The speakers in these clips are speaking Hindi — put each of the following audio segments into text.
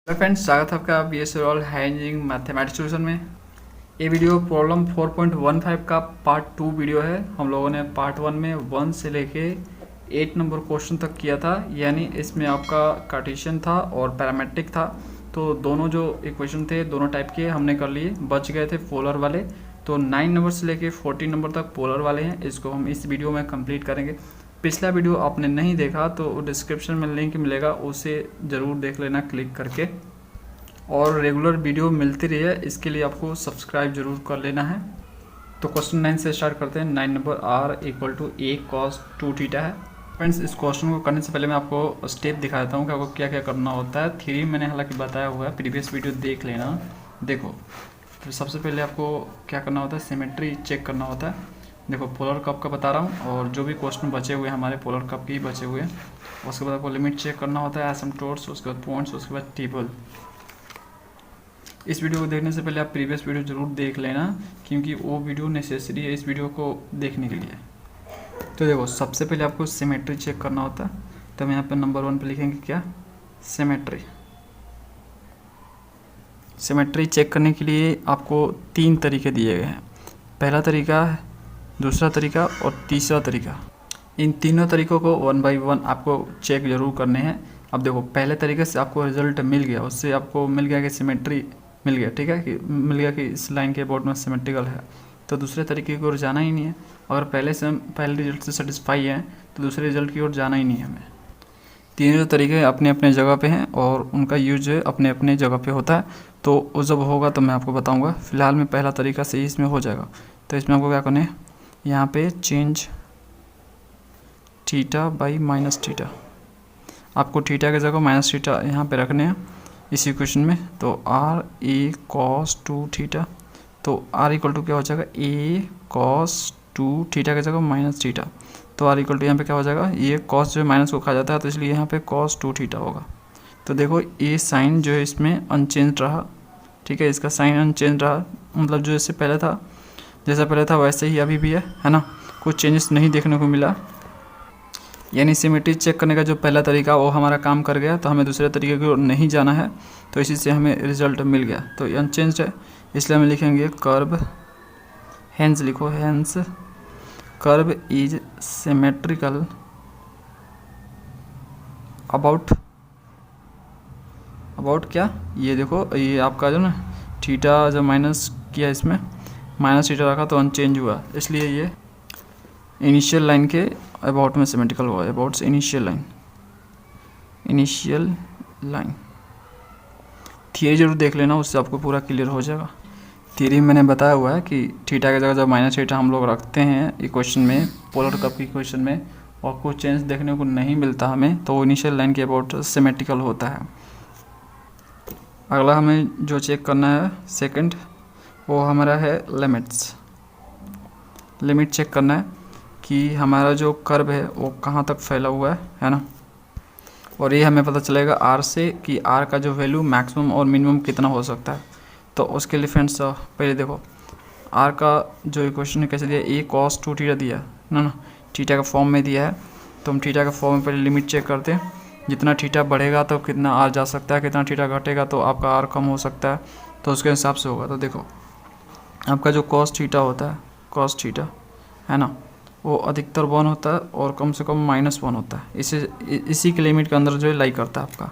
हेलो फ्रेंड्स, स्वागत है आपका बीएससी हाइजिंग मैथमेटिक्स सॉल्यूशन में। ये वीडियो प्रॉब्लम 4.15 का पार्ट 2 वीडियो है। हम लोगों ने पार्ट 1 में 1 से लेके 8 नंबर क्वेश्चन तक किया था, यानी इसमें आपका कार्टेशियन था और पैरामेट्रिक था। तो दोनों जो इक्वेशन थे दोनों टाइप के हमने कर लिए, बच गए थे पोलर वाले। तो 9 नंबर से लेके 14 नंबर तक पोलर वाले हैं, इसको हम इस वीडियो में कंप्लीट करेंगे। पिछला वीडियो आपने नहीं देखा तो डिस्क्रिप्शन में लिंक मिलेगा, उसे ज़रूर देख लेना क्लिक करके। और रेगुलर वीडियो मिलती रही है, इसके लिए आपको सब्सक्राइब जरूर कर लेना है। तो क्वेश्चन 9 से स्टार्ट करते हैं। 9 number r = a cos 2 theta है। फ्रेंड्स, इस क्वेश्चन को करने से पहले मैं आपको स्टेप दिखा देता हूँ कि आपको क्या क्या करना होता है। थ्योरी मैंने हालांकि बताया हुआ है, प्रीवियस वीडियो देख लेना। देखो, तो सबसे पहले आपको क्या करना होता है, सिमेट्री चेक करना होता है। देखो, पोलर कप का बता रहा हूँ और जो भी क्वेश्चन बचे हुए हैं हमारे पोलर कप के ही बचे हुए हैं। उसके बाद आपको लिमिट चेक करना होता है, एसिम्प्टोट्स, उसके बाद पॉइंट्स, उसके बाद टेबल। इस वीडियो को देखने से पहले आप प्रीवियस वीडियो ज़रूर देख लेना, क्योंकि वो वीडियो नेसेसरी है इस वीडियो को देखने के लिए। तो देखो, सबसे पहले आपको सिमेट्री चेक करना होता है। तो हम यहाँ पे नंबर 1 पे लिखेंगे क्या, सिमेट्री। सिमेट्री चेक करने के लिए आपको 3 तरीके दिए गए हैं। पहला तरीका, दूसरा तरीका और तीसरा तरीका। इन तीनों तरीकों को 1 बाई 1 आपको चेक ज़रूर करने हैं। अब देखो, पहले तरीके से आपको रिजल्ट मिल गया, उससे आपको मिल गया कि सिमेट्री मिल गया, ठीक है, कि मिल गया कि इस लाइन के बोर्ड में सिमेट्रिकल है। तो दूसरे तरीके की ओर जाना ही नहीं है। अगर पहले रिजल्ट से सेटिस्फाई है तो दूसरे रिजल्ट की ओर जाना ही नहीं है हमें। तीनों तरीके अपने अपने जगह पे हैं और उनका यूज अपने अपने जगह पे होता है। तो वो जब होगा तो मैं आपको बताऊंगा। फिलहाल में पहला तरीका सही इसमें हो जाएगा। तो इसमें आपको क्या करना है, यहाँ पे change theta by minus theta. आपको थीटा की जगह माइनस थीटा यहाँ पे रखने हैं इस इक्वेशन में। तो r a cos 2 थीटा, तो r = क्या हो जाएगा, a cos 2 थीटा की जगह माइनस थीटा। तो r = यहाँ पे क्या हो जाएगा, ये cos जो है माइनस को खा जाता है, तो इसलिए यहाँ पे cos 2 थीटा होगा। तो देखो, ये साइन जो है इसमें अनचेंज रहा, ठीक है, इसका साइन अनचेंज रहा, मतलब जो इससे पहले था, जैसा पहले था वैसे ही अभी भी है ना, कुछ चेंजेस नहीं देखने को मिला। यानी सिमेट्री चेक करने का जो पहला तरीका वो हमारा काम कर गया, तो हमें दूसरे तरीके की ओर नहीं जाना है। तो इसी से हमें रिजल्ट मिल गया। तो ये अनचेंज्ड है, इसलिए हम लिखेंगे कर्व, हेंस लिखो, hence curve is symmetrical about क्या, ये देखो, ये आपका जो ना थीटा जब माइनस किया, इसमें माइनस थीटा रखा तो अनचेंज हुआ, इसलिए ये इनिशियल लाइन के अबाउट में सिमेट्रिकल हुआ। अबाउट से इनिशियल लाइन। थियरी जरूर देख लेना, उससे आपको पूरा क्लियर हो जाएगा। थियरी मैंने बताया हुआ है कि थीटा की जगह जब माइनस थीटा हम लोग रखते हैं इक्वेशन में, पोलर कप की इक्वेशन में, और कुछ चेंज देखने को नहीं मिलता हमें, तो इनिशियल लाइन के अबाउट सिमेट्रिकल होता है। अगला हमें जो चेक करना है सेकंड, वो हमारा है लिमिट्स। लिमिट चेक करना है कि हमारा जो कर्व है वो कहाँ तक फैला हुआ है ना। और ये हमें पता चलेगा r से कि r का जो वैल्यू मैक्सिमम और मिनिमम कितना हो सकता है। तो उसके लिए फ्रेंड्स, पहले देखो, r का जो इक्वेशन कैसे दिया, a cos 2 थीटा दिया है ना, थीटा का फॉर्म में दिया है। तो हम थीटा का फॉर्म में पहले लिमिट चेक करते हैं। जितना थीटा बढ़ेगा तो कितना r जा सकता है, कितना थीटा घटेगा तो आपका r कम हो सकता है, तो उसके हिसाब से होगा। तो देखो, आपका जो cos थीटा होता है, cos थीटा है ना, वो अधिकतर 1 होता है और कम से कम -1 होता है। इसी के लिमिट के अंदर जो है लाई करता है आपका।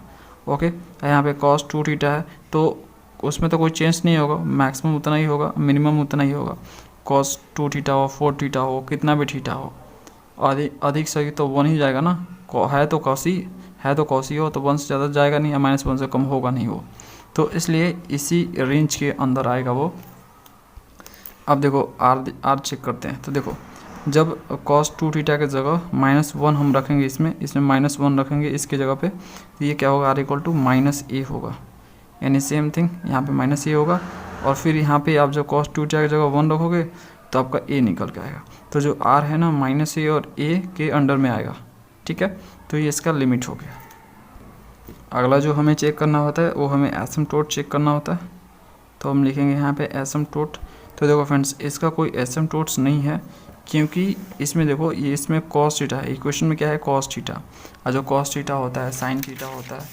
ओके, यहाँ पे cos 2 थीटा है तो उसमें तो कोई चेंज नहीं होगा, मैक्सिमम उतना ही होगा, मिनिमम उतना ही होगा। cos 2 थीटा हो, 4 थीटा हो, कितना भी थीटा हो, अधिक से तो 1 ही जाएगा ना। है तो cos ही हो, तो 1 से ज़्यादा जाएगा नहीं, या -1 से कम होगा नहीं वो, तो इसलिए इसी रेंज के अंदर आएगा वो। अब देखो, आर चेक करते हैं। तो देखो, जब cos 2 थीटा की जगह -1 हम रखेंगे, इसमें -1 रखेंगे इसके जगह पे, तो ये क्या होगा, r = -a होगा। यानी सेम थिंग यहाँ पे -a होगा, और फिर यहाँ पे आप जब cos 2 थीटा की जगह 1 रखोगे तो आपका a निकल के आएगा। तो जो r है ना, -a और a के अंडर में आएगा, ठीक है। तो ये इसका लिमिट हो गया। अगला जो हमें चेक करना होता है वो हमें एसिम्प्टोट चेक करना होता है। तो हम लिखेंगे यहाँ पे एसिम्प्टोट। तो देखो फ्रेंड्स, इसका कोई एसिम्प्टोट्स नहीं है, क्योंकि इसमें देखो, ये इसमें cos थीटा है, इक्वेशन में क्या है, cos थीटा, और जो cos थीटा होता है साइन थीटा होता है।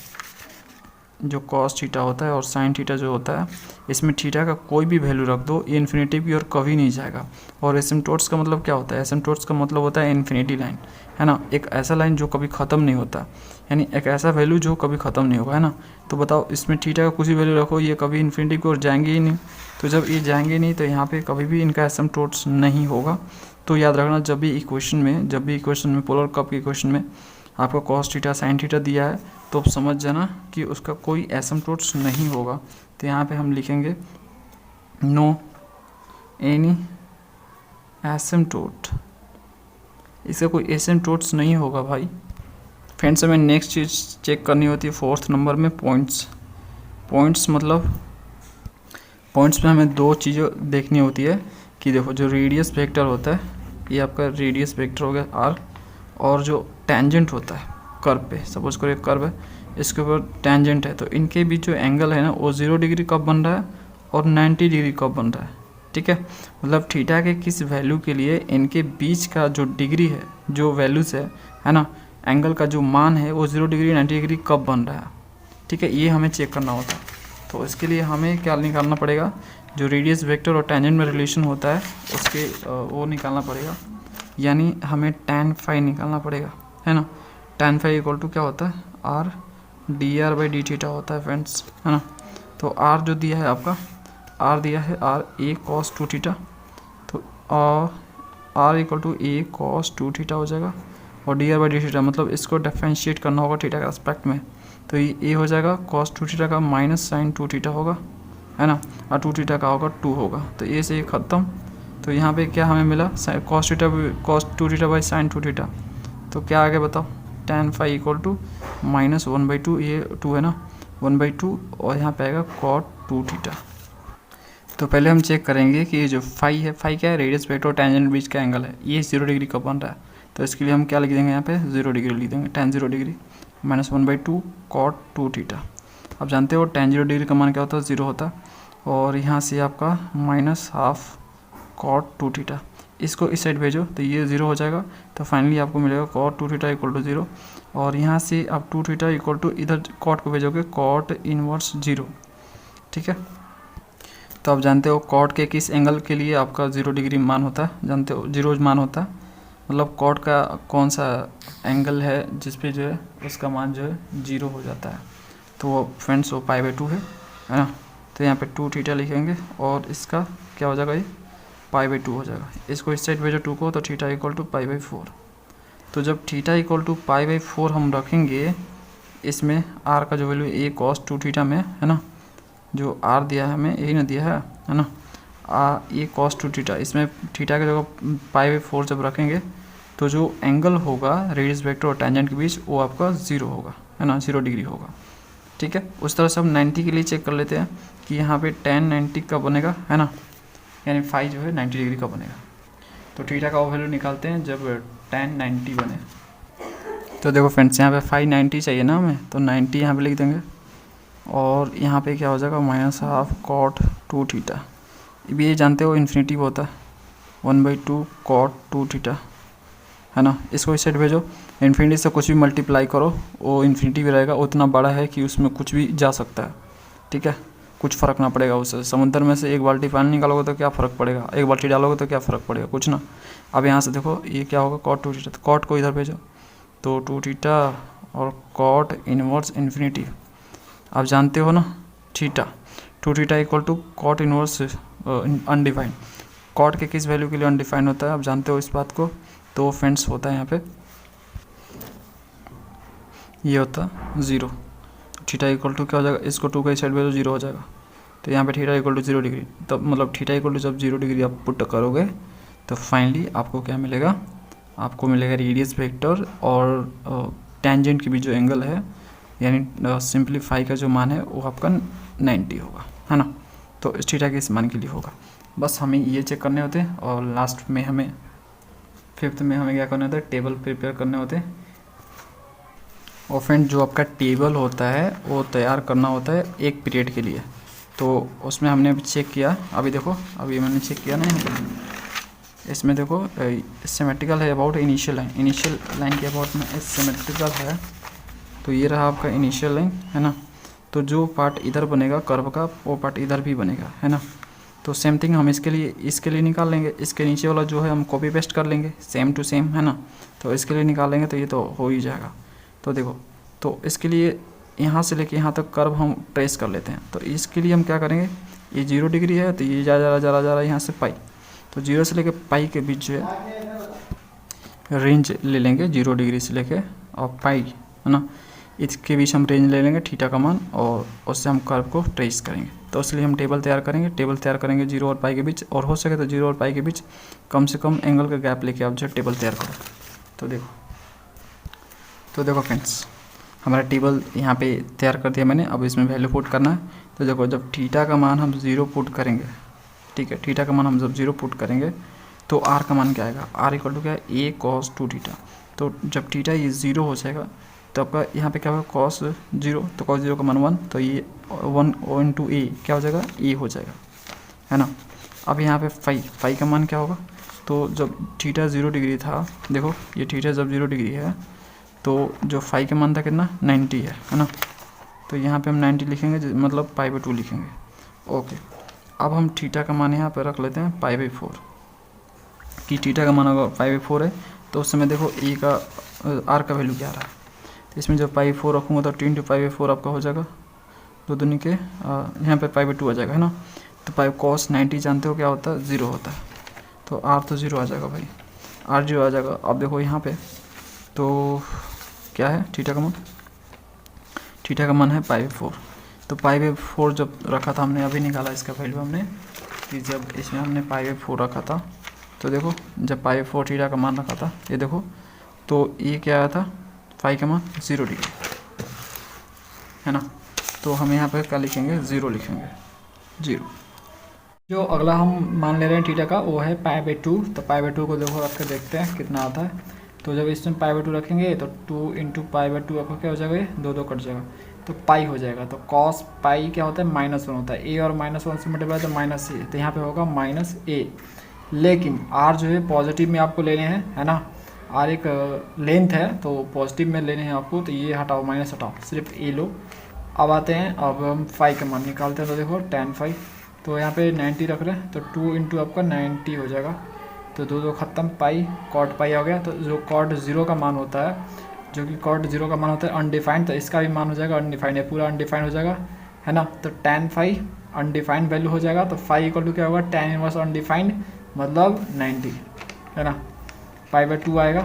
जो कॉस थीटा होता है और साइन थीटा जो होता है, इसमें थीटा का कोई भी वैल्यू रख दो, ये इन्फिनिटी की ओर कभी नहीं जाएगा। और एसिम्प्टोट्स का मतलब क्या होता है? एसिम्प्टोट्स का मतलब होता है इन्फिनिटी लाइन, है ना, एक ऐसा लाइन जो कभी ख़त्म नहीं होता, यानी एक ऐसा वैल्यू जो कभी ख़त्म नहीं होगा, है ना। तो बताओ इसमें थीटा का कुछ भी वैल्यू रखो, ये कभी इन्फिनिटी की ओर जाएंगे ही नहीं। तो जब ये जाएंगे नहीं तो यहाँ पे कभी भी इनका एसिम्प्टोट्स नहीं होगा। तो याद रखना, जब भी इक्वेशन में पोलर कर्व के इक्वेशन में आपको कॉस थीटा साइन थीटा दिया है तो आप समझ जाना कि उसका कोई एसिम्प्टोट्स नहीं होगा। तो यहाँ पे हम लिखेंगे नो एनी एसिम्प्टोट, इसका कोई एसिम्प्टोट्स नहीं होगा भाई। फ्रेंड्स हमें नेक्स्ट चीज़ चेक करनी होती है 4th नंबर में पॉइंट्स मतलब पॉइंट्स में हमें 2 चीज़ें देखनी होती है कि देखो जो रेडियस वेक्टर होता है, ये आपका रेडियस वेक्टर हो गया आर, और जो टेंजेंट होता है कर्व पे, सपोज करो एक कर्व है, इसके ऊपर टेंजेंट है, तो इनके बीच जो एंगल है ना वो 0 डिग्री कब बन रहा है और 90 डिग्री कब बन रहा है, ठीक है। मतलब थीटा के किस वैल्यू के लिए इनके बीच का जो डिग्री है, जो वैल्यूज़ है ना, एंगल का जो मान है वो 0 डिग्री 90 डिग्री कब बन रहा है, ठीक है, ये हमें चेक करना होता है। तो इसके लिए हमें क्या निकालना पड़ेगा, जो रेडियस वेक्टर और टेंजेंट में रिलेशन होता है उसके वो निकालना पड़ेगा, यानी हमें tan फाई निकालना पड़ेगा, है ना। tan फाई इक्वल टू क्या होता है, R D r by d theta होता है फ्रेंड्स, है ना। तो आर जो दिया है आपका, आर दिया है आर ए कॉस 2 थीटा, तो r equal to a cos 2 theta हो जाएगा, और d r by d theta मतलब इसको डिफरेंशिएट करना होगा थीटा के एस्पेक्ट में, तो ये ए हो जाएगा कॉस 2 थीटा का माइनस साइन 2 थीटा होगा, है ना, और 2 थीटा का होगा 2 होगा, तो ए से ये ख़त्म। तो यहाँ पे क्या हमें मिला, cos 2 theta by sine 2 theta, तो क्या आगे बताओ, tan phi equal to minus 1/2, ये 2 है ना, 1/2, और यहाँ पे आएगा कॉट 2 थीटा। तो पहले हम चेक करेंगे कि ये जो फाई है, फाई क्या है, रेडियस वेक्टर और टेंजेंट बीच का एंगल है, ये 0 डिग्री कब बन रहा है, तो इसके लिए हम क्या लिख देंगे, यहाँ पे 0 डिग्री लिख देंगे, tan 0 degree minus 1/2 cot 2 theta. अब जानते हो tan 0 डिग्री का मान क्या होता है, 0 होता है, और यहाँ से आपका माइनस हाफ कॉट 2 थीटा, इसको इस साइड भेजो तो ये 0 हो जाएगा, तो फाइनली आपको मिलेगा कॉट 2 थीटा इक्वल टू 0, और यहाँ से आप 2 थीटा इक्वल टू इधर कॉट को भेजोगे कॉट इनवर्स 0, ठीक है। तो आप जानते हो कॉट के किस एंगल के लिए आपका 0 डिग्री मान होता है, जानते हो 0 मान होता है, मतलब कॉट का कौन सा एंगल है जिस पे जो है उसका मान जो है 0 हो जाता है, तो फ्रेंड्स वो π/2 है ना। तो यहाँ पे 2 थीटा लिखेंगे और इसका क्या हो जाएगा, ये π/2 हो जाएगा, इसको इस साइड भेजो 2 को, तो थीटा इक्वल टू π/4। तो जब थीटा इक्वल टू π/4 हम रखेंगे, इसमें आर का जो वैल्यू ए कॉस 2 थीटा में है ना, जो आर दिया है हमें यही ना दिया है ना, ए कॉस 2 थीटा, इसमें थीटा की जगह π/4 जब रखेंगे तो जो एंगल होगा रेडियस वेक्टर और टेंजेंट के बीच वो आपका 0 होगा, है ना, 0 डिग्री होगा, ठीक है। उस तरह से हम 90 के लिए चेक कर लेते हैं कि यहाँ पे tan 90 का बनेगा, है ना, यानी फाई जो है 90 डिग्री का बनेगा। तो थीटा का वो वैल्यू निकालते हैं जब tan 90 बने। तो देखो फ्रेंड्स यहाँ पे फाई 90 चाहिए ना हमें, तो 90 यहाँ पे लिख देंगे, और यहाँ पे क्या हो जाएगा माइनस हाफ कॉट 2 थीटा, ये जानते हो इन्फिनिटी होता है 1/2 कॉट 2 थीटा, है ना। इसको इस साइड भेजो, इन्फिनिटी से कुछ भी मल्टीप्लाई करो वो इन्फिनिटी भी रहेगा, उतना बड़ा है कि उसमें कुछ भी जा सकता है, ठीक है, कुछ फ़र्क ना पड़ेगा उससे। समुद्र में से एक बाल्टी पानी निकालोगे तो क्या फ़र्क पड़ेगा, एक बाल्टी डालोगे तो क्या फ़र्क पड़ेगा, कुछ ना। अब यहाँ से देखो ये क्या होगा कॉट 2 थीटा, तो कॉट को इधर भेजो, तो 2 थीटा और कॉट इनवर्स इन्फिनिटी, आप जानते हो ना theta, 2 theta equal to cot inverse undefined, cot के किस वैल्यू के लिए अनडिफाइंड होता है, आप जानते हो इस बात को। तो फ्रेंड्स होता है यहाँ पे ये होता है 0, थीटा इक्वल टू क्या हो जाएगा, इसको 2 का इस साइड भेजो 0 हो जाएगा, तो यहाँ पे थीटा इक्वल टू 0 डिग्री, तब मतलब थीटा इक्वल टू जब 0 डिग्री आप पुट करोगे तो फाइनली आपको क्या मिलेगा, आपको मिलेगा रेडियस वेक्टर और टेंजेंट के बीच जो एंगल है, यानी सिंपलीफाई का जो मान है वो आपका 90 होगा, है ना। तो इस थीटा के इस मान के लिए होगा, बस हमें ये चेक करने होते हैं, और लास्ट में हमें 5th में हमें क्या करना होता है, टेबल प्रिपेयर करने होते हैं। और फ्रेंड जो आपका टेबल होता है वो तैयार करना होता है एक पीरियड के लिए, तो उसमें हमने अभी चेक किया, अभी देखो अभी मैंने चेक किया ना, इसमें देखो सिमेट्रिकल है अबाउट इनिशियल लाइन के अबाउट में सिमेट्रिकल है, तो ये रहा आपका इनिशियल लाइन, है ना। तो जो पार्ट इधर बनेगा कर्व का वो पार्ट इधर भी बनेगा, है ना। तो सेम थिंग हम इसके लिए निकाल लेंगे। इसके नीचे वाला जो है हम कॉपी पेस्ट कर लेंगे सेम टू सेम, है ना। तो इसके लिए निकालेंगे तो ये तो हो ही जाएगा। तो देखो, तो इसके लिए यहाँ से लेके यहाँ तक कर्व हम ट्रेस कर लेते हैं। तो इसके लिए हम क्या करेंगे, ये 0 डिग्री है तो ये जा रहा यहाँ से पाई, तो 0 से लेके पाई के बीच जो है रेंज ले लेंगे 0 डिग्री से लेके और पाई, है ना। इसके बीच हम रेंज ले लेंगे थीटा का मान और उससे हम कर्व को ट्रेस करेंगे। तो इसलिए हम टेबल तैयार करेंगे 0 और पाई के बीच, और हो सके तो 0 और पाई के बीच कम से कम एंगल का गैप लेके आप जो टेबल तैयार करो। तो देखो फ्रेंड्स, हमारा टेबल यहाँ पे तैयार कर दिया मैंने। अब इसमें वैल्यू पुट करना है। तो देखो, जब थीटा का मान हम 0 पुट करेंगे, ठीक है, थीटा का मान हम जब 0 पुट करेंगे तो आर का मान क्या आएगा, आर इक्वल टू क्या है, ए कॉस 2 थीटा। तो जब थीटा ये 0 हो जाएगा तो आपका यहाँ पे क्या होगा, कॉस 0, तो कॉस 0 का मान 1, तो ये 1 इंटू ए क्या हो जाएगा, ए हो जाएगा, है ना। अब यहाँ पे फाई का मान क्या होगा, तो जब थीटा 0 डिग्री था, देखो ये थीटा जब 0 डिग्री है तो जो फाई का मान था कितना, 90 है ना। तो यहाँ पे हम 90 लिखेंगे, मतलब π/2 लिखेंगे। ओके, अब हम थीटा का मान यहाँ पे रख लेते हैं π/4, कि थीटा का मान अगर π/4 है तो उस समय देखो ए का आर का वैल्यू क्या आ रहा है। तो इसमें जब π/4 रखूँगा तो 2 × π/4 आपका हो जाएगा, 2 दूनी के यहाँ पे π/2 आ जाएगा, है ना। तो cos 90 जानते हो क्या होता है, 0 होता है। तो आर तो 0 आ जाएगा भाई, आर 0 आ जाएगा। अब देखो यहाँ पे तो क्या है, थीटा का मान है π/4। तो π/4 जब रखा था हमने, अभी निकाला इसका वैल्यू हमने, कि जब इसमें हमने π/4 रखा था तो देखो जब π/4 थीटा का मान रखा था, ये देखो तो ये क्या आया था, फाई का मान 0 डिग्री, है ना। तो हम यहाँ पर क्या लिखेंगे, 0 लिखेंगे, 0। जो अगला हम मान ले रहे हैं थीटा का वो है π/2। तो π/2 को देखो रख के देखते हैं कितना आता है। तो जब इसमें π/2 रखेंगे तो 2 × π/2 आपका क्या हो जाएगा, 2 कट जाएगा तो पाई हो जाएगा। तो कॉस पाई क्या होता है, -1 होता है। ए और -1 से मल्टीप्लाई तो -a, तो यहाँ पे होगा -a। लेकिन आर जो है पॉजिटिव में आपको लेने हैं, है ना। आर एक लेंथ है तो पॉजिटिव में लेने हैं आपको, तो ये हटाओ, माइनस हटाओ, सिर्फ ए लो। अब आते हैं, अब हम फाई का मान निकालते हैं। तो देखो tan फाई, तो यहाँ पे 90 रख रहे हैं तो 2 × आपका 90 हो जाएगा। तो 2 खत्म, पाई कॉट पाई आ गया। तो जो कॉट 0 का मान होता है, जो कि कॉट 0 का मान होता है अनडिफाइंड, तो इसका भी मान हो जाएगा अनडिफाइंड, है पूरा अनडिफाइंड हो जाएगा, है ना। तो tan फाई अनडिफाइंड वैल्यू हो जाएगा। तो फाई इक्वल टू क्या होगा, tan इनवर्स अनडिफाइंड मतलब 90, है ना, π/2 आएगा।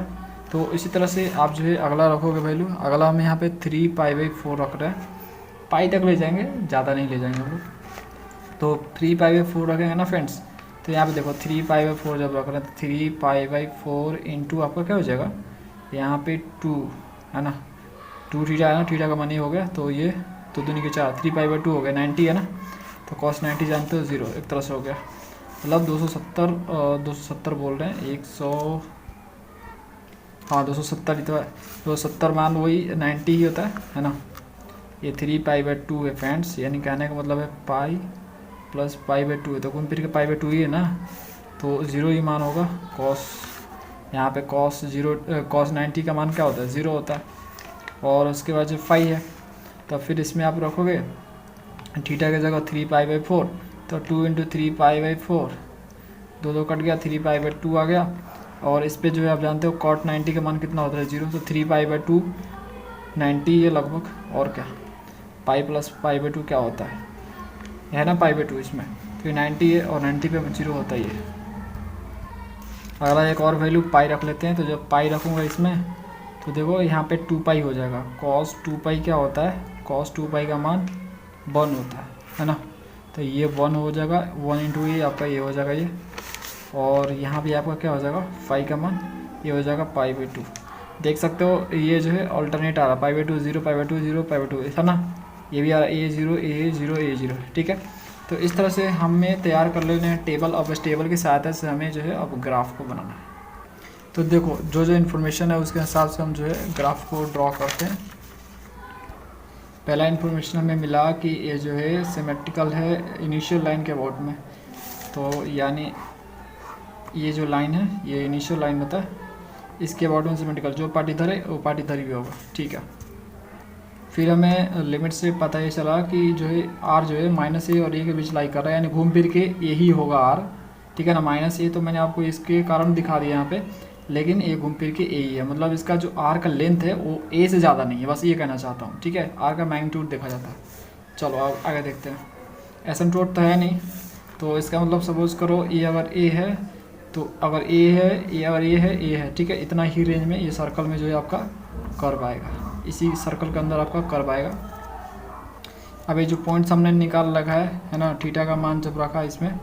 तो इसी तरह से आप जो है अगला रखोगे वैल्यू। अगला हम यहाँ पे 3π/4 रख रहे हैं, पाई तक ले जाएंगे, ज़्यादा नहीं ले जाएंगे हम लोग। तो 3π/4 रखेंगे ना फ्रेंड्स। तो यहाँ पे देखो 3π/4 जब रख रहे हैं तो 3π/4 इंटू आपका क्या हो जाएगा, यहाँ पे 2, है ना, 2 थीटा है ना, थीटा का मान ही हो गया। तो ये तो दूनी के 4, 3π/2 हो गया, 90 है ना। तो cos 90 जानते हो 0, एक तरह से हो गया, मतलब 270 बोल रहे हैं, 100, हाँ 270 ही तो है। 270 मान वही 90 ही होता है ना। ये 3π/2 है फ्रेंड्स, यानी कहने का मतलब है पाई प्लस π/2 है, तो घूम फिर के π/2 ही है ना। तो 0 ही मान होगा। कॉस यहाँ पे cos 90 का मान क्या होता है, 0 होता है। और उसके बाद जो फाई है, तो फिर इसमें आप रखोगे थीटा की जगह 3π/4, तो 2 × 3π/4, 2 कट गया, 3π/2 आ गया। और इस पे जो है आप जानते हो cot 90 का मान कितना होता है, 0। तो 3π/2 90 है लगभग, और क्या, पाई प्लस π/2 क्या होता है ना, π/2 इसमें, तो ये 90 है और 90 पे 0 होता ही है। अगला एक और वैल्यू पाई रख लेते हैं। तो जब पाई रखूँगा इसमें तो देखो यहाँ पे 2π हो जाएगा। cos 2π क्या होता है, cos 2π का मान 1 होता है ना। तो ये 1 हो जाएगा, 1 × ये आपका ये हो जाएगा ये, और यहाँ भी आपका क्या हो जाएगा, फाई का मान ये हो जाएगा π/2। देख सकते हो ये जो है अल्टरनेट आ रहा है, π/2 0, π/2 0, π/2 ऐसा ना, ये भी आ रहा है a0 a0 a0, ठीक है। तो इस तरह से हमें तैयार कर लेना है टेबल। अब इस टेबल की सहायता से हमें जो है अब ग्राफ को बनाना है। तो देखो जो जो इन्फॉर्मेशन है उसके हिसाब से हम जो है ग्राफ को ड्रॉ करते हैं। पहला इन्फॉर्मेशन हमें मिला कि ये जो है सिमेट्रिकल है इनिशियल लाइन के अबाउट में। तो यानी ये जो लाइन है ये इनिशियल लाइन होता है, इसके अबाउट में सिमेट्रिकल, जो पार्ट इधर है वो पार्ट इधर भी होगा, ठीक है। फिर हमें लिमिट से पता ये चला कि जो है आर जो है -a और a के बीच लाई कर रहा है, यानी घूम फिर के यही होगा आर, ठीक है ना। -a तो मैंने आपको इसके कारण दिखा दिया यहाँ पे, लेकिन ये घूम फिर के a ही है, मतलब इसका जो आर का लेंथ है वो a से ज़्यादा नहीं है, बस ये कहना चाहता हूँ, ठीक है। आर का मैग्नीट्यूड देखा जाता है। चलो अब आगे देखते हैं। एसिम्प्टोट तो है नहीं, तो इसका मतलब सपोज करो ये अगर a है तो अगर a है, ये अगर a है, ठीक है। इतना ही रेंज में ये सर्कल में जो है आपका कर्व आएगा, इसी सर्कल के अंदर आपका कर्व आएगा। अब ये जो पॉइंट्स हमने निकाल रखा है ना, थीटा का मान जब रखा इसमें,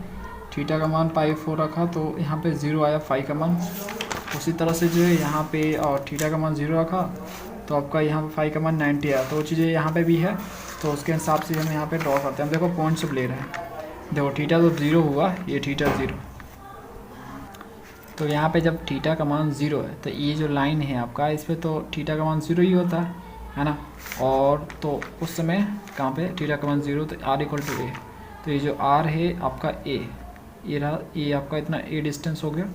थीटा का मान π4 रखा तो यहाँ पे 0 आया फाई का मान। उसी तरह से जो है यहाँ पे और थीटा का मान 0 रखा तो आपका यहाँ पे फाई का मान 90 आया। तो वो चीज़ें यहाँ पे भी है, तो उसके हिसाब से हम यहाँ पे ड्रॉ करते हैं। देखो पॉइंट सब ले रहे हैं, देखो थीटा तो 0 हुआ, ये थीटा 0, तो यहाँ पे जब थीटा का मान 0 है तो ये जो लाइन है आपका, इस पर तो थीटा का मान 0 ही होता है ना। और तो उस समय कहाँ पे थीटा का मान 0, तो r = a, तो ये जो r है आपका a, ये रहा, ये आपका इतना a डिस्टेंस हो गया।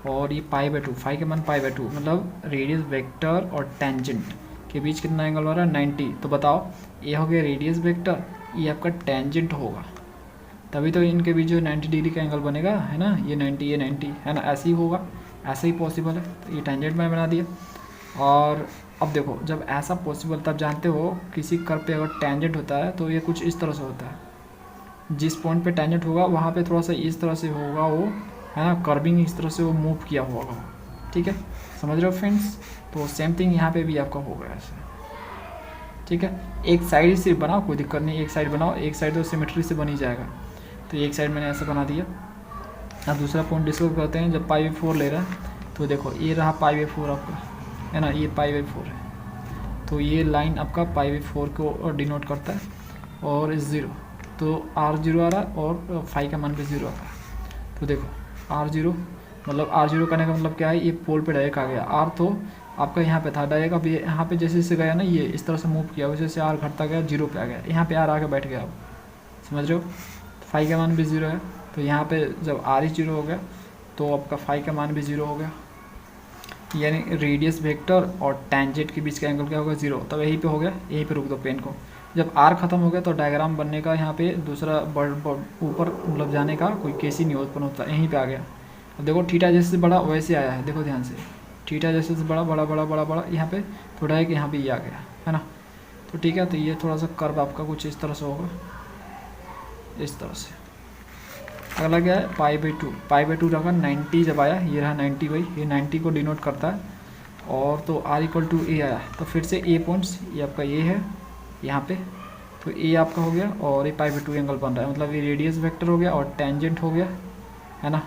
और ये π/2, फाई का मान π/2, मतलब रेडियस वेक्टर और टेंजेंट के बीच कितना एंगल हो रहा है 90। तो बताओ ये हो गया रेडियस वेक्टर, ये आपका टेंजेंट होगा, तभी तो इनके बीच जो 90 डिग्री का एंगल बनेगा, है ना। ये 90, ये 90 है ना, ऐसे ही होगा, ऐसे ही पॉसिबल है। तो ये टेंजेंट मैंने बना दिया। और अब देखो जब ऐसा पॉसिबल, तब जानते हो किसी कर्व पे अगर टेंजेंट होता है तो ये कुछ इस तरह से होता है। जिस पॉइंट पे टेंजेंट होगा वहाँ पे थोड़ा सा इस तरह से होगा वो, है ना, कर्विंग इस तरह से वो मूव किया होगा, ठीक है, समझ रहे हो फ्रेंड्स। तो सेम थिंग यहाँ पे भी आपका होगा ऐसे, ठीक है। एक साइड सिर्फ बनाओ, कोई दिक्कत नहीं, एक साइड बनाओ, एक साइड तो सिमेट्री से बन ही जाएगा। तो एक साइड मैंने ऐसा बना दिया। अब दूसरा पॉइंट डिस्कस करते हैं। जब π/4 ले रहा है तो देखो ये रहा π/4 आपका, है ना, ये π/4 है, तो ये लाइन आपका π/4 को डिनोट करता है। और 0 तो r0 आ रहा है और फाई का मान भी 0 आ रहा है। तो देखो r0 मतलब r0 करने का मतलब क्या है, ये पोल पे डायरेक्ट आ गया। r तो आपका यहाँ पे था डायरेक्ट, अब ये यहाँ पे जैसे जैसे गया ना, ये इस तरह से मूव किया, वैसे से r घटता गया, 0 पे आ गया, यहाँ पे r आके बैठ गया। अब समझ रहे हो, फाई का मान भी 0 है, तो यहाँ पे जब r ही 0 हो गया तो आपका फाई का मान भी 0 हो गया, यानी रेडियस वेक्टर और टेंजेंट के बीच का एंगल क्या होगा 0। तब यहीं पे हो गया, यहीं पे रुक दो पेन को। जब r खत्म हो गया तो डायग्राम बनने का यहाँ पे दूसरा ऊपर मतलब जाने का कोई केस ही नहीं उत्पन्न होता, यहीं पे आ गया। अब देखो थीटा जैसे बड़ा वैसे आया है, देखो ध्यान से, थीटा जैसे बड़ा बड़ा बड़ा बड़ा बड़ा यहाँ पे थोड़ा है कि यहाँ पे ये आ गया, है ना। तो ठीक है, तो ये थोड़ा सा कर्व आपका कुछ इस तरह से होगा, इस तरह से। अगला क्या है π/2 रखा 90, जब आया ये रहा 90 भाई, ये 90 को डिनोट करता है। और तो r = a आया, तो फिर से a पॉइंट्स, ये आपका a है यहाँ पे, तो a आपका हो गया और ये π/2 एंगल बन रहा है, मतलब ये रेडियस वेक्टर हो गया और टेंजेंट हो गया, है ना।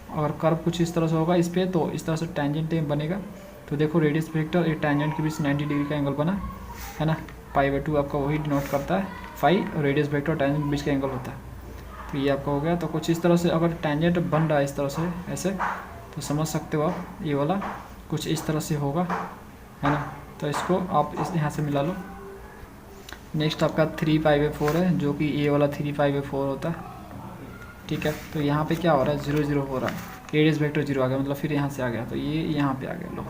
अगर कर्व कुछ इस तरह से होगा इस पर, तो इस तरह से टेंजेंट बनेगा। तो देखो रेडियस वेक्टर ये टेंजेंट के बीच 90 डिग्री का एंगल बना, है ना। π/2 आपका वही डिनोट करता है, फाई रेडियस वेक्टर और टेंजेंट के बीच का एंगल होता है। तो ये आपका हो गया। तो कुछ इस तरह से अगर टेंजेंट बन रहा है इस तरह से ऐसे, तो समझ सकते हो आप, ये वाला कुछ इस तरह से होगा, है ना। तो इसको आप इस यहाँ से मिला लो। नेक्स्ट आपका 3π/4 है, जो कि ये वाला 3π/4 होता है, ठीक है। तो यहाँ पे क्या हो रहा है, 0 0 हो रहा है, रेडियस वेक्टर 0 आ गया, मतलब फिर यहाँ से आ गया, तो ये यहाँ पे आ गया, लो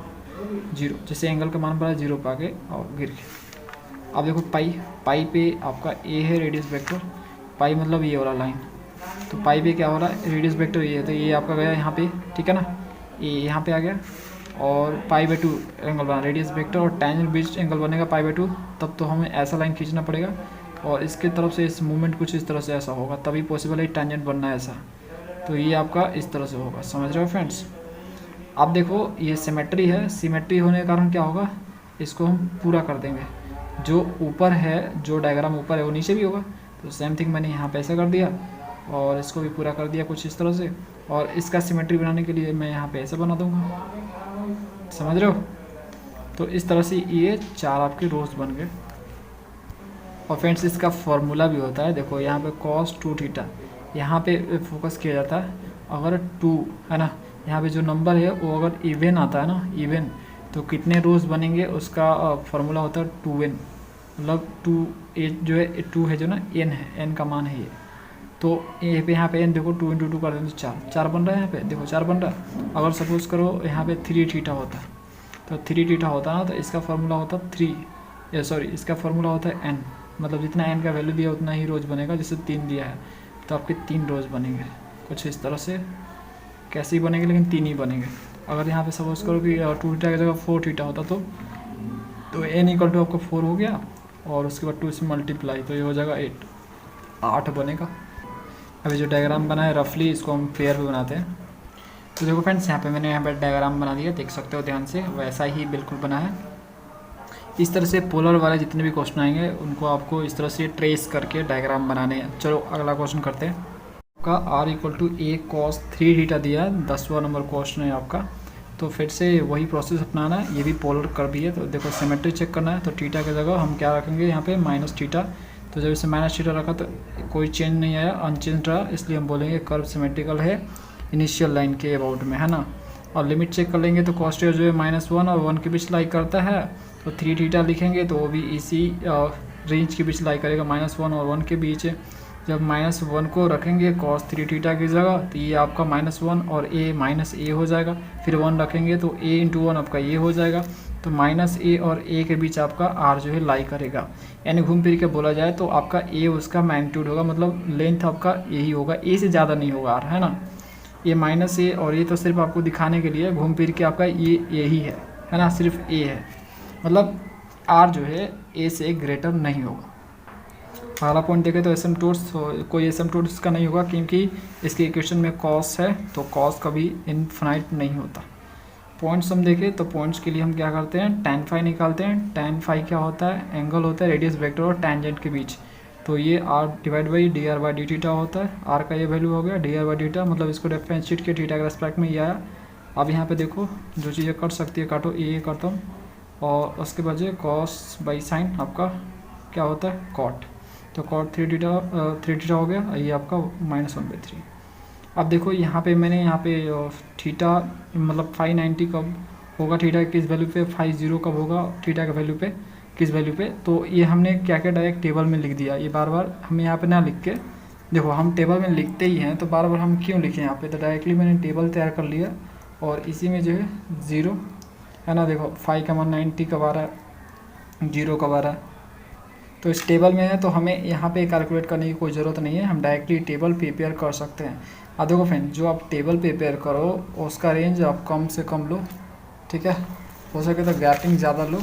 0, जैसे एंगल का मान बढ़ा 0 पे आ गए और गिर गए। अब देखो पाई पे आपका a है रेडियस वेक्टर, पाई मतलब ये वाला लाइन, तो पाई पे क्या हो रहा है, रेडियस वेक्टर ये है, तो ये आपका गया यहाँ पे, ठीक है ना, ये यहाँ पे आ गया। और π/2 एंगल बना, रेडियस वेक्टर और टेंजेंट बीच एंगल बनेगा π/2, तब तो हमें ऐसा लाइन खींचना पड़ेगा और इसके तरफ से इस मूवमेंट कुछ इस तरह से ऐसा होगा, तभी पॉसिबल है टेंजेंट बनना है ऐसा। तो ये आपका इस तरह से होगा, समझ रहे हो फ्रेंड्स। अब देखो ये सिमेट्री है, सिमेट्री होने के कारण क्या होगा, इसको हम पूरा कर देंगे, जो ऊपर है, जो डायग्राम ऊपर है वो नीचे भी होगा। तो सेम थिंग मैंने यहाँ पे ऐसा कर दिया और इसको भी पूरा कर दिया कुछ इस तरह से, और इसका सिमेट्री बनाने के लिए मैं यहाँ पे ऐसा बना दूँगा, समझ रहे हो। तो इस तरह से ये 4 आपके रोज बन गए। और फ्रेंड्स इसका फॉर्मूला भी होता है, देखो यहाँ पे cos 2θ, यहाँ पे फोकस किया जाता है। अगर 2 है ना, यहाँ पे जो नंबर है वो अगर इवन आता है ना, इवन, तो कितने रोज बनेंगे उसका फॉर्मूला होता है 2n, मतलब 2 जो है 2 है जो ना, n है, n का मान है ये। तो यहाँ पे n देखो 2 × 2 कर दें तो 4 बन रहा है, यहाँ पे देखो 4 बन रहा है। अगर सपोज करो यहाँ पे 3θ होता, तो 3θ होता ना, तो इसका फॉर्मूला होता 3, या सॉरी इसका फॉर्मूला होता है n, मतलब जितना n का वैल्यू दिया उतना ही रोज बनेगा। जैसे 3 दिया है तो आपके 3 रोज बनेंगे, कुछ इस तरह से, कैसे ही बनेंगे लेकिन 3 ही बनेंगे। अगर यहाँ पे सपोज करो कि 2 थीटा की जगह 4 थीटा होता तो n इक्वल टू आपका 4 हो गया और उसके बाद 2 से मल्टीप्लाई, तो ये हो जाएगा 8 बनेगा। अभी जो डायग्राम बना है रफली इसको हम पेयर पे बनाते हैं। तो देखो फ्रेंड्स यहाँ पे मैंने यहाँ पे डायग्राम बना दिया, देख सकते हो ध्यान से, वैसा ही बिल्कुल बना है। इस तरह से पोलर वाले जितने भी क्वेश्चन आएंगे उनको आपको इस तरह से ट्रेस करके डायग्राम बनाने हैं। चलो अगला क्वेश्चन करते हैं। आपका r equal to a cos 3 theta दिया है, 10वां नंबर क्वेश्चन है आपका। तो फिर से वही प्रोसेस अपनाना है, ये भी पोलर कर भी है। तो देखो सिमेट्री चेक करना है, तो थीटा की जगह हम क्या रखेंगे यहाँ पे माइनस थीटा। तो जब इसे माइनस थीटा रखा तो कोई चेंज नहीं आया, अनचेंज रहा, इसलिए हम बोलेंगे कर्व सिमेट्रिकल है इनिशियल लाइन के अबाउट में, है ना। और लिमिट चेक कर लेंगे तो कॉस जो है -1 और 1 के बीच लाई करता है, तो 3 थीटा लिखेंगे तो वो भी इसी रेंज के बीच लाई करेगा, -1 और 1 के बीच। जब -1 को रखेंगे cos 3 थीटा की जगह तो ये आपका -1 और a -a हो जाएगा। फिर 1 रखेंगे तो a इंटू 1 आपका ये हो जाएगा। तो -a और a के बीच आपका r जो है लाई करेगा। यानी घूम फिर के बोला जाए तो आपका a उसका मैग्नीट्यूड होगा, मतलब लेंथ आपका यही होगा, a से ज़्यादा नहीं होगा r, है ना। ये -a और ये तो सिर्फ आपको दिखाने के लिए, घूम फिर के आपका ये यही है ना, सिर्फ a है, मतलब r जो है a से ग्रेटर नहीं होगा। पहला पॉइंट देखें तो एसिम्पटोट्स, कोई एसिम्पटोट्स का नहीं होगा क्योंकि इसके इक्वेशन में कॉस है, तो कॉस कभी इनफाइनाइट नहीं होता। पॉइंट्स हम देखें तो पॉइंट्स के लिए हम क्या करते हैं, tan फाई निकालते हैं। tan फाई क्या होता है, एंगल होता है रेडियस वेक्टर और टेंजेंट के बीच। तो ये r divide by D r by d theta होता है। r का ये वैल्यू हो गया डी आर बाई डीटा, मतलब इसको डिफरेंशिएट के थीटा के रेस्पेक्ट में ये आया। अब यहाँ पे देखो जो चीज़ें कट सकती है काटो, ये करता हूँ, और उसके बजाय कॉस बाई साइन आपका क्या होता है कॉट। तो कॉट 3 थीटा हो गया, ये आपका -1/3। अब देखो यहाँ पे मैंने यहाँ पे थीटा मतलब 590 कब होगा थीटा किस वैल्यू पे, 50 कब होगा थीटा के वैल्यू पे किस वैल्यू पे। तो ये हमने क्या क्या डायरेक्ट टेबल में लिख दिया, ये बार बार हम यहाँ पे ना लिख के, देखो हम टेबल में लिखते ही हैं तो बार बार हम क्यों लिखें यहाँ पे। तो डायरेक्टली मैंने टेबल तैयार कर लिया और इसी में जो है 0 है ना। देखो 5 का मान 90 कब आ रहा है, 0 कब आ रहा है, तो इस टेबल में है तो हमें यहाँ पे कैलकुलेट करने की कोई ज़रूरत नहीं है, हम डायरेक्टली टेबल प्रिपेयर कर सकते हैं। अब देखो फ्रेंड, जो आप टेबल प्रिपेयर करो उसका रेंज आप कम से कम लो, ठीक है। हो सके तो गैपिंग ज़्यादा लो,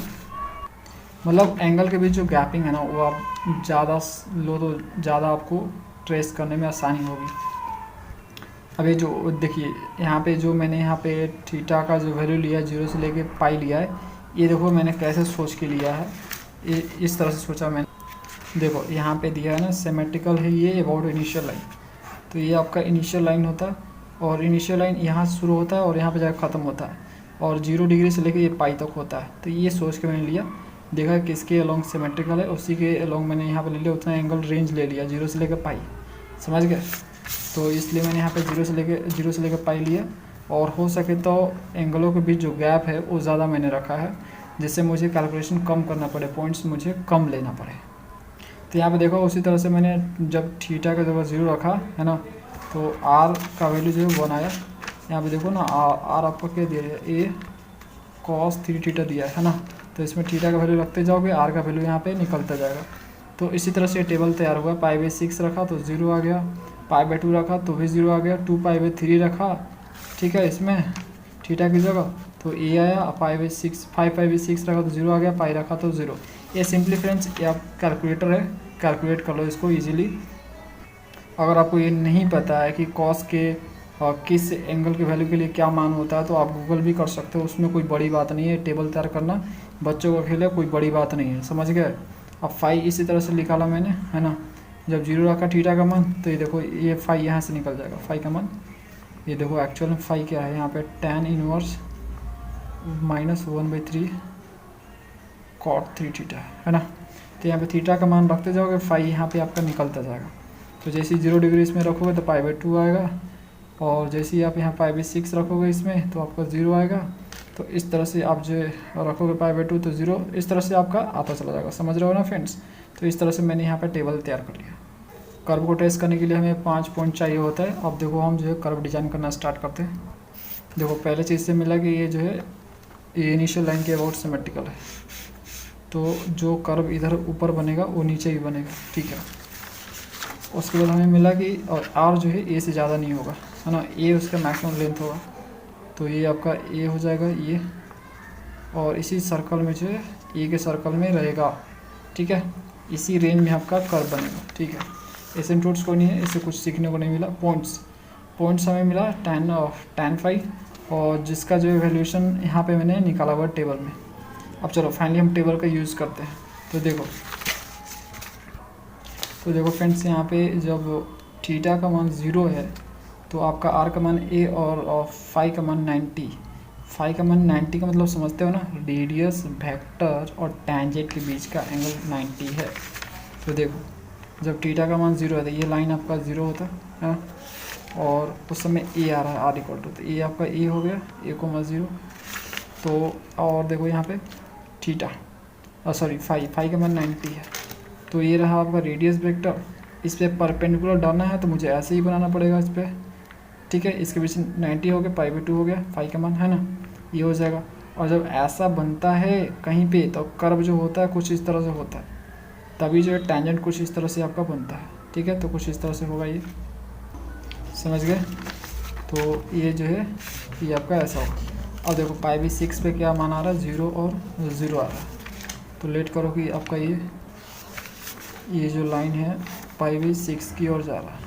मतलब एंगल के बीच जो गैपिंग है ना वो आप ज़्यादा लो तो ज़्यादा आपको ट्रेस करने में आसानी होगी। अभी जो देखिए यहाँ पे जो मैंने यहाँ पे थीटा का जो वैल्यू लिया है 0 से लेके पाई लिया है, ये देखो मैंने कैसे सोच के लिया है, ये इस तरह से सोचा मैंने। देखो यहाँ पे दिया है ना सिमेट्रिकल है ये अबाउट इनिशियल लाइन, तो ये आपका इनिशियल लाइन होता है और इनिशियल लाइन यहाँ से शुरू होता है और यहाँ पे जाकर ख़त्म होता है और 0 डिग्री से लेकर ये पाई तक होता है। तो ये सोच के मैंने लिया, देखा किसके अलोंग सिमेट्रिकल है उसी के अलोंग मैंने यहाँ पर ले लिया, उतना एंगल रेंज ले लिया 0 से लेकर पाई, समझ गए। तो इसलिए मैंने यहाँ पे 0 से लेकर पाई लिया, और हो सके तो एंगलों के बीच जो गैप है वो ज़्यादा मैंने रखा है जिससे मुझे कैलकुलेशन कम करना पड़े, पॉइंट्स मुझे कम लेना पड़े। तो यहाँ पे देखो उसी तरह से मैंने जब थीटा का जगह 0 रखा है ना, तो r का वैल्यू जो है 1 आया। यहाँ पे देखो ना r आपका क्या दिया है, a cos 3 थीटा दिया है ना, तो इसमें थीटा का वैल्यू रखते जाओगे r का वैल्यू यहाँ पे निकलता जाएगा। तो इसी तरह से टेबल तैयार हुआ, π/6 रखा तो 0 आ गया, π/2 रखा तो भी 0 आ गया, 2π/3 रखा, ठीक है, इसमें थीटा की जगह तो a आया, 5/6 रखा तो 0 आ गया, पाई रखा तो 0। ये सिंपली फ्रेंड्स ये आप कैलकुलेटर है, कैलकुलेट कर लो इसको इजीली। अगर आपको ये नहीं पता है कि कॉस के किस एंगल के वैल्यू के लिए क्या मान होता है तो आप गूगल भी कर सकते हो, उसमें कोई बड़ी बात नहीं है। टेबल तैयार करना बच्चों का खेल है, कोई बड़ी बात नहीं है, समझ गए। अब फाई इसी तरह से निकाला मैंने, है ना, जब 0 रखा थीटा का मान तो ये देखो ये फाई यहाँ से निकल जाएगा, फाई का मान ये देखो एक्चुअल में फाई क्या है यहाँ पे tan इनवर्स -1/3 cot 3 थीटा है ना। तो यहाँ पे थीटा का मान रखते जाओगे, फाई यहाँ पे आपका निकलता जाएगा। तो जैसे ही 0 डिग्री इसमें रखोगे तो π/2 आएगा, और जैसे ही आप यहाँ π/6 रखोगे इसमें तो आपका 0 आएगा। तो इस तरह से आप जो रखोगे π/2 तो 0, इस तरह से आपका आता चला जाएगा, समझ रहे हो ना फ्रेंड्स। तो इस तरह से मैंने यहाँ पर टेबल तैयार कर लिया। कर्व को ट्रेस करने के लिए हमें 5 पॉइंट चाहिए होता है। अब देखो हम जो है कर्व डिजाइन करना स्टार्ट करते हैं। देखो पहले चीज़ से मिला कि ये जो है ये इनिशियल लाइन के अबाउट सिमेट्रिकल है, तो जो कर्व इधर ऊपर बनेगा वो नीचे भी बनेगा, ठीक है। उसके बाद हमें मिला कि और आर जो है ए से ज़्यादा नहीं होगा, है ना, ए उसका मैक्सिमम लेंथ होगा, तो ये आपका ए हो जाएगा ये, और इसी सर्कल में जो है ए के सर्कल में रहेगा, ठीक है। इसी रेंज में आपका कर्व बनेगा, ठीक है। एसिम्पटोट्स को नहीं है, इससे कुछ सीखने को नहीं मिला। पॉइंट्स हमें मिला tan phi, और जिसका जो है वैल्यूएशन यहाँ पे मैंने निकाला हुआ टेबल में। अब चलो फाइनली हम टेबल का यूज़ करते हैं। तो देखो फ्रेंड्स, यहाँ पे जब थीटा का मान 0 है तो आपका आर का मान ए और फाई का मान 90। फाई का मान 90 का मतलब समझते हो ना, रेडियस, वेक्टर और टेंजेंट के बीच का एंगल 90 है। तो देखो जब थीटा का मान 0 है तो ये लाइन आपका 0 होता है, और उस समय ए आ रहा है आर इक्वल टू, तो ए आपका ए हो गया, a,0। तो और देखो यहाँ पे थीटा फाई का मान 90 है, तो ये रहा आपका रेडियस वेक्टर। इस पर परपेंडिकुलर डालना है तो मुझे ऐसे ही बनाना पड़ेगा इस पर, ठीक है। इसके बीच 90 हो गया, π/2 हो गया, फाई का मान, है ना, ये हो जाएगा। और जब ऐसा बनता है कहीं पे तो कर्व जो होता है कुछ इस तरह से होता है, तभी जो है टेंजेंट कुछ इस तरह से आपका बनता है, ठीक है। तो कुछ इस तरह से होगा, ये समझ गए। तो ये जो है ये आपका ऐसा होगा। अब देखो π/6 पे क्या मान आ रहा है, 0 और 0 आ रहा है। तो लेट करो कि आपका ये जो लाइन है π/6 की ओर जा रहा है,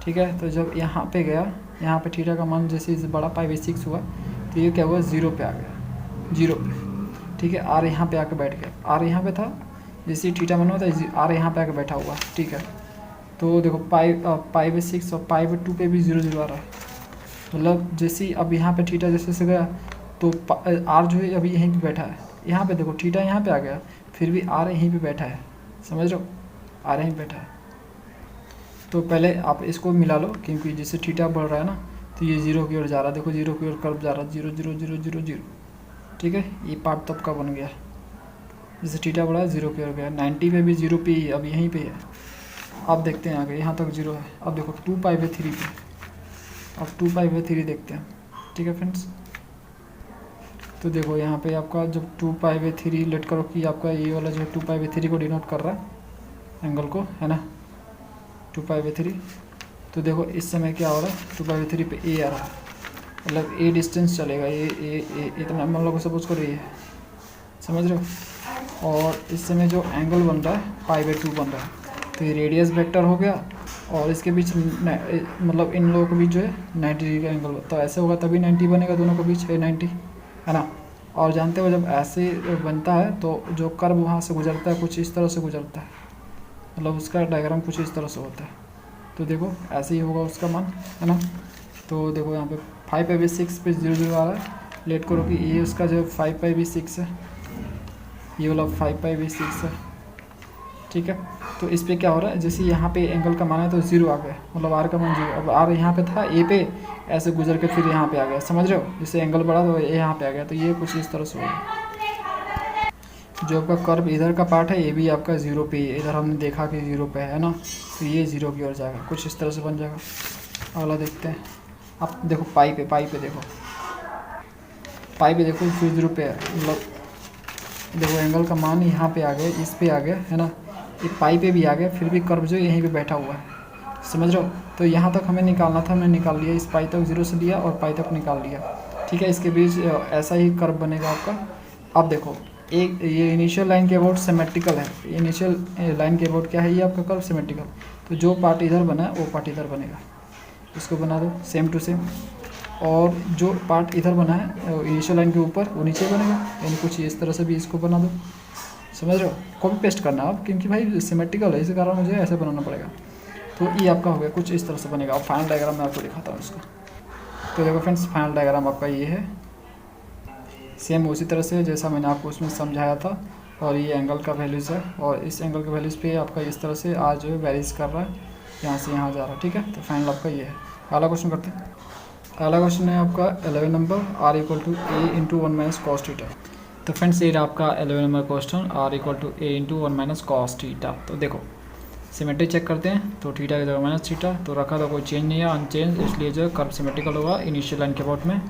ठीक है। तो जब यहाँ पे गया, यहाँ पे थीटा का मान जैसे बड़ा π/6 हुआ तो ये क्या हुआ, 0 पे आ गया, 0 पे, ठीक है। आर यहाँ पे आके बैठ गया, आर यहाँ पे था, जैसे थीटा बना था आर यहाँ पे आके बैठा हुआ, ठीक है। तो देखो π/6 और π/2 पे भी 0 0 आ रहा है, मतलब जैसे अब यहाँ पे थीटा जैसे से गया तो आर जो है अभी यहीं पे बैठा है। यहाँ पे देखो थीटा यहाँ पे आ गया, फिर भी आर यहीं पे बैठा है, समझ रहे हो, आर यहीं बैठा है। तो पहले आप इसको मिला लो, क्योंकि जैसे थीटा बढ़ रहा है ना तो ये 0 की ओर जा रहा है, देखो 0 की ओर कर्व जा रहा है, 0 0 0 0 0, ठीक है। ये पार्ट तब का बन गया, जैसे थीटा बढ़ा 0 की ओर गया, 90 पे भी 0 पे ही, अब यहीं पे है। अब देखते हैं आगे, यहाँ तक 0 है। अब देखो 2π/3 पे, अब 2π/3 देखते हैं, ठीक है फ्रेंड्स। तो देखो यहाँ पे आपका जब 2π/3 लेट करो कि आपका ये वाला जो है 2π/3 को डिनोट कर रहा है एंगल को, है ना, 2π/3। तो देखो इस समय क्या हो रहा है, 2π/3 पे ए आ रहा है, मतलब ए डिस्टेंस चलेगा, ए इतना मतलब सपोज करो ये, समझ रहे हो। और इस समय जो एंगल बन रहा है π/2 बन रहा है, तो ये रेडियस वेक्टर हो गया, और इसके बीच मतलब इन लोगों के बीच जो है 90 डिग्री का एंगल, तो ऐसे होगा तभी 90 बनेगा, दोनों के बीच है 90, है ना। और जानते हो जब ऐसे बनता है तो जो कर्व वहाँ से गुजरता है कुछ इस तरह से गुजरता है, मतलब उसका डायग्राम कुछ इस तरह से होता है। तो देखो ऐसे ही होगा उसका मान, है ना। तो देखो यहाँ पे 5π/6 पे 0 0 आ रहा है, लेट करो कि ये उसका जो 5π/6 है, ये वाला 5π/6 है, ठीक है। तो इस पे क्या हो रहा है, जैसे यहाँ पे एंगल का मान है तो 0 आ गया, मतलब आर का मान 0। अब आर यहाँ पे था ए पे, ऐसे गुजर के फिर यहाँ पे आ गया, समझ रहे हो, जैसे एंगल बढ़ा तो ए यहाँ पे आ गया, तो ये कुछ इस तरह से होगा। जो आपका कर्व इधर का पार्ट है ये भी आपका 0 पे ही है, इधर हमने देखा कि 0 पे है ना, तो ये 0 की ओर जाएगा, कुछ इस तरह से बन जाएगा। अगला देखते हैं। अब देखो पाई पे देखो फिर 0 पे है, मतलब देखो एंगल का मान यहाँ पे आ गया, इस पे आ गया, है ना, ये पाई पे भी आ गया, फिर भी कर्व जो यहीं पे बैठा हुआ है, समझ रहे हो। तो यहाँ तक हमें निकालना था, हमने निकाल लिया, इस पाई तक 0 से लिया और पाई तक निकाल लिया, ठीक है। इसके बीच ऐसा ही कर्व बनेगा आपका। अब देखो एक ये इनिशियल लाइन के अबाउट सिमेट्रिकल है, इनिशियल लाइन के अबाउट क्या है, ये आपका कर्व सिमेट्रिकल। तो जो पार्ट इधर बना है वो पार्ट इधर बनेगा, इसको बना दो सेम टू सेम। और जो पार्ट इधर बना है इनिशियल लाइन के ऊपर वो नीचे बनेगा, यानी कुछ इस तरह से भी इसको बना दो, समझ रहे हो। कॉपी पेस्ट करना आप, क्योंकि भाई सिमेट्रिकल है, इसी कारण मुझे ऐसे बनाना पड़ेगा। तो ये आपका हो गया, कुछ इस तरह से बनेगा। अब फाइनल डायग्राम मैं आपको दिखाता हूँ इसका। तो देखो फ्रेंड्स, फाइनल डायग्राम आपका ये है, सेम उसी तरह से जैसा मैंने आपको उसमें समझाया था। और ये एंगल का वैल्यूज़ है, और इस एंगल के वैल्यूज़ पे आपका इस तरह से आज जो है वेरीज कर रहा है, यहाँ से यहाँ जा रहा है, ठीक है। तो फाइनल आपका ये है। अगला क्वेश्चन करते हैं। अगला क्वेश्चन है आपका 11 number, r = a × 1 - cos theta. तो फ्रेंड्स ये आपका 11 number question, r = a × 1 - cos theta. तो देखो सिमेट्री चेक करते हैं। तो थीटा की जगह माइनस थीटा तो रखा, तो कोई चेंज नहीं है, अनचेंज, इसलिए जो कर्व सिमेट्रिकल होगा इनिशियल लाइन के अबाउट में।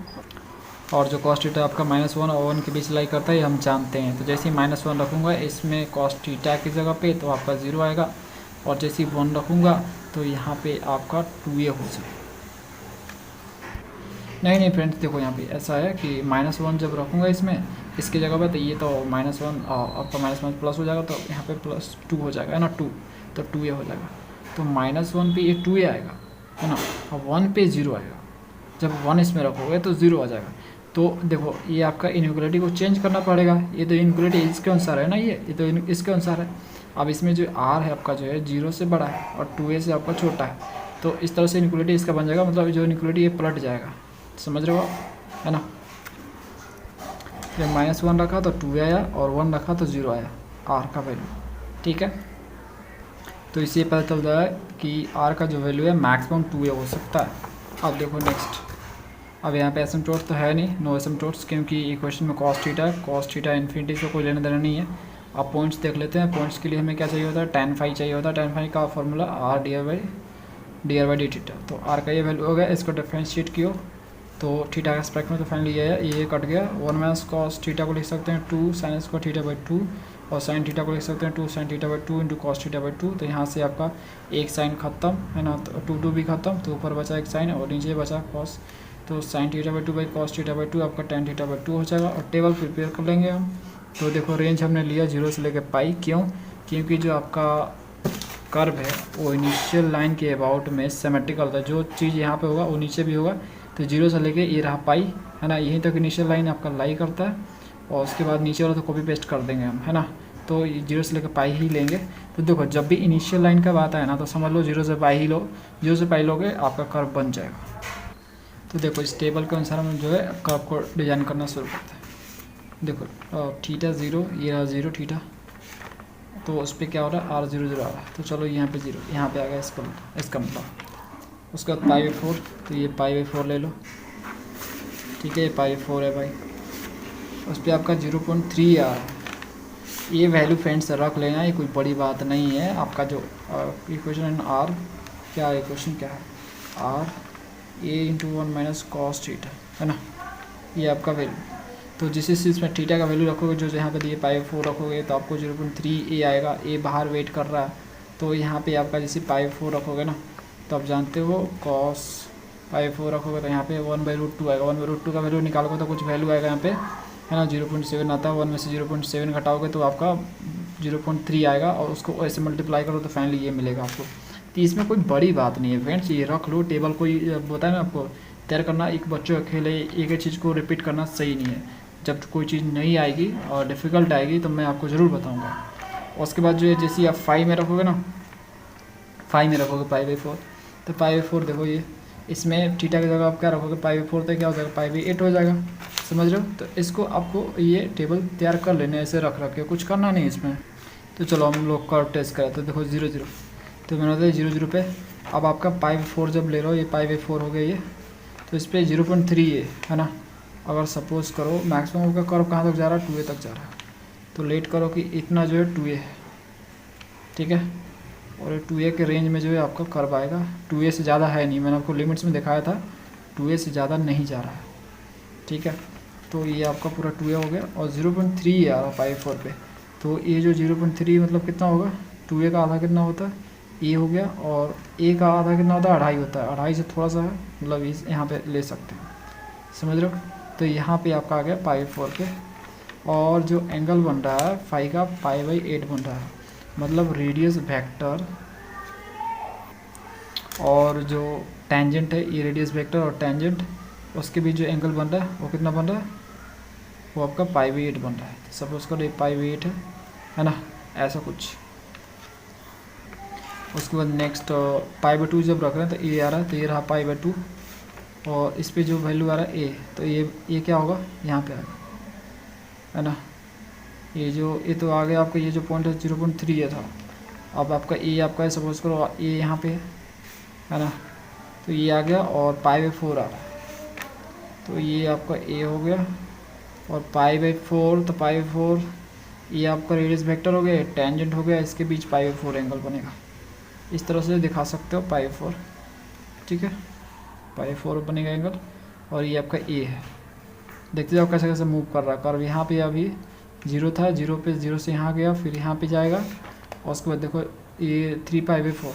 और जो कॉस थीटा आपका -1 और 1 के बीच लाई करता है ये हम जानते हैं। तो जैसे ही -1 रखूँगा इसमें कॉस थीटा की जगह पे तो आपका 0 आएगा, और जैसे ही 1 रखूँगा तो यहाँ पे आपका 2a हो जाएगा। नहीं फ्रेंड्स, देखो यहाँ पे ऐसा है कि -1 जब रखूँगा इसमें इसकी जगह पे तो ये तो -1 आपका -1 प्लस हो जाएगा, तो यहाँ पे +2 हो जाएगा, है ना, 2 तो 2a हो जाएगा। तो -1 पे ये 2a आएगा, है ना, और 1 पे 0 आएगा। जब 1 इसमें रखोगे तो 0 आ जाएगा। तो देखो ये आपका इनइक्वालिटी को चेंज करना पड़ेगा। ये तो इनइक्वालिटी इसके अनुसार है ना, ये तो इसके अनुसार है। अब इसमें जो r है आपका जो है 0 से बड़ा है और 2a से आपका छोटा है, तो इस तरह से इनइक्वालिटी इसका बन जाएगा, मतलब जो इनइक्वालिटी ये पलट जाएगा। समझ रहे हो, है ना। जब -1 रखा तो 2 आया और 1 रखा तो 0 आया r का वैल्यू, ठीक है। तो इससे पता चल रहा है कि r का जो वैल्यू है मैक्सिमम 2a हो सकता है। अब देखो नेक्स्ट, अब यहाँ पे एसिम्प्टोट्स तो है नहीं, नो एसिम्प्टोट्स, क्योंकि इक्वेशन में कॉस थीटा इन्फिनिटी से कोई लेना देना नहीं है। अब पॉइंट्स देख लेते हैं। पॉइंट्स के लिए हमें क्या चाहिए होता है, tan फाई चाहिए होता है। tan फाई का formula r D D theta. तो r का ये वैल्यू हो गया, इसको डिफरेंशिएट किया तो थीटा का एस्पेक्ट में तो फाइनली ये कट गया। 1 - cos थीटा को लिख सकते हैं 2 sin स्क्वायर थीटा बाई 2, और साइन थीटा को लिख सकते हैं 2 sin theta by 2 into cos theta by 2। तो यहाँ से आपका एक साइन खत्म, है ना, तो 2 भी खत्म, तो ऊपर बचा एक साइन और नीचे बचा कॉस। तो sin theta by 2 by cos theta by 2 आपका tan थीटा बाई 2 हो जाएगा। और टेबल प्रिपेयर कर लेंगे हम। तो देखो रेंज हमने लिया 0 से लेकर पाई, क्यों, क्योंकि जो आपका कर्व है वो इनिशियल लाइन के अबाउट में सिमेट्रिकल था। जो चीज़ यहाँ पे होगा वो नीचे भी होगा। तो 0 से लेके ये रहा पाई, है ना, यहीं तक इनिशियल लाइन आपका लाई करता है, और उसके बाद नीचे वाला तो कॉपी पेस्ट कर देंगे हम, है ना। तो 0 से लेकर पाई ही लेंगे। तो देखो जब भी इनिशियल लाइन का बात है ना, तो समझ लो 0 से पाई ही लो, 0 से पाई लोगे आपका कर्व बन जाएगा। तो देखो इस टेबल के अनुसार हम जो है कर्व को डिजाइन करना शुरू करते हैं। देखो थीटा 0, ये रहा 0 थीटा, तो उस पर क्या हो रहा है, r 0 0 आ रहा है। तो चलो यहाँ पे 0 यहाँ पे आ गया इसका मतलब। उसके बाद π/4, तो ये π/4 ले लो, ठीक है, ये π/4 है भाई। उस पर आपका 0.3 आ रहा है। ये वैल्यू फ्रेंड्स रख लेना, ये कोई बड़ी बात नहीं है। आपका जो इक्वेशन है r, क्या इक्वेशन क्या है, r a into 1 - cos theta, है ना, ये आपका वैल्यू। तो जिस चीज़ में थीटा का वैल्यू रखोगे, जो यहाँ पे दिए π/4 रखोगे तो आपको 0.3a आएगा। a बाहर वेट कर रहा है, तो यहाँ पे आपका जैसे π/4 रखोगे ना, तो आप जानते हो cos π/4 रखोगे तो यहाँ पे 1/√2 आएगा। 1/√2 का वैल्यू निकालोगे तो कुछ वैल्यू आएगा यहाँ पे, है ना, 0.7 आता है। 1 में से 0.7 घटाओगे तो आपका 0.3 आएगा, और उसको ऐसे मल्टीप्लाई करो तो फाइनली ये मिलेगा आपको। तो इसमें कोई बड़ी बात नहीं है फ्रेंड्स, ये रख लो। टेबल कोई बताए ना आपको तैयार करना, एक बच्चों अकेले एक ही चीज़ को रिपीट करना सही नहीं है। जब कोई चीज़ नहीं आएगी और डिफ़िकल्ट आएगी तो मैं आपको ज़रूर बताऊंगा। उसके बाद जो है जैसे आप 5 में रखोगे ना, 5 में रखोगे π/4, तो π/4 देखो ये इसमें थीटा की जगह आप क्या रखोगे, π/4 तो क्या हो जाएगा, π/8 हो जाएगा। समझ रहे हो। तो इसको आपको ये टेबल तैयार कर लेने, ऐसे रख के कुछ करना नहीं इसमें। तो चलो हम लोग कर्व टेस्ट करें। तो देखो 0 0, तो मैंने बताया 0 0 पे। अब आपका π/4 जब ले रहे हो, ये π/4 हो गया ये, तो इस पर 0.3 है ना। अगर सपोज करो मैक्सिमम का कर्व कहाँ तक जा रहा है, 2a तक जा रहा है, तो लेट करो कि इतना जो है 2a है, ठीक है, और 2a के रेंज में जो है आपका कर्व आएगा। 2a से ज़्यादा है नहीं, मैंने आपको लिमिट्स में दिखाया था 2a से ज़्यादा नहीं जा रहा है, ठीक है। तो ये आपका पूरा 2a हो गया, और 0.3 आ रहा है π/4 पे। तो ये जो 0.3 मतलब कितना होगा, 2a का आधा कितना होता है, a हो गया, और a का आधा कितना होता है, 2.5 होता है। 2.5 से थोड़ा सा है, मतलब इस यहाँ पे ले सकते हैं, समझ रहे हो। तो यहाँ पे आपका आ गया π/4 पे, और जो एंगल बन रहा है फाई का π/8 बन रहा है, मतलब रेडियस वेक्टर और जो टेंजेंट है, ये रेडियस वेक्टर और टेंजेंट, उसके बीच जो एंगल बन रहा है वो कितना बन रहा है, वो आपका π/8 बन रहा है। सपोज करो ये π/8 है ना, ऐसा कुछ। उसके बाद नेक्स्ट π/2 जब रख रहे हैं तो ये आ रहा है, तो ये रहा π/2, और इस पे जो वैल्यू आ रहा है a, तो ये क्या होगा, यहाँ पे आएगा, है ना। ये तो आ गया आपका, ये जो पॉइंट है 0.3 ये था। अब आपका a आपका है, सपोज करो a यहाँ पे है ना, तो ये आ गया, और π/4 आ रहा है, तो ये आपका a हो गया, और π/4, तो π/4 ये आपका रेडियस वेक्टर हो गया, टेंजेंट हो गया, इसके बीच π/4 एंगल बनेगा। इस तरह से दिखा सकते हो π/4, ठीक है, π/4 बनेगा एंगल, और ये आपका a है, देखते जाओ कैसे कैसे मूव कर रहा है कर्व। यहाँ पे अभी 0 था, 0 पे 0 से यहाँ गया, फिर यहाँ पे जाएगा, और उसके बाद देखो ये 3π/4,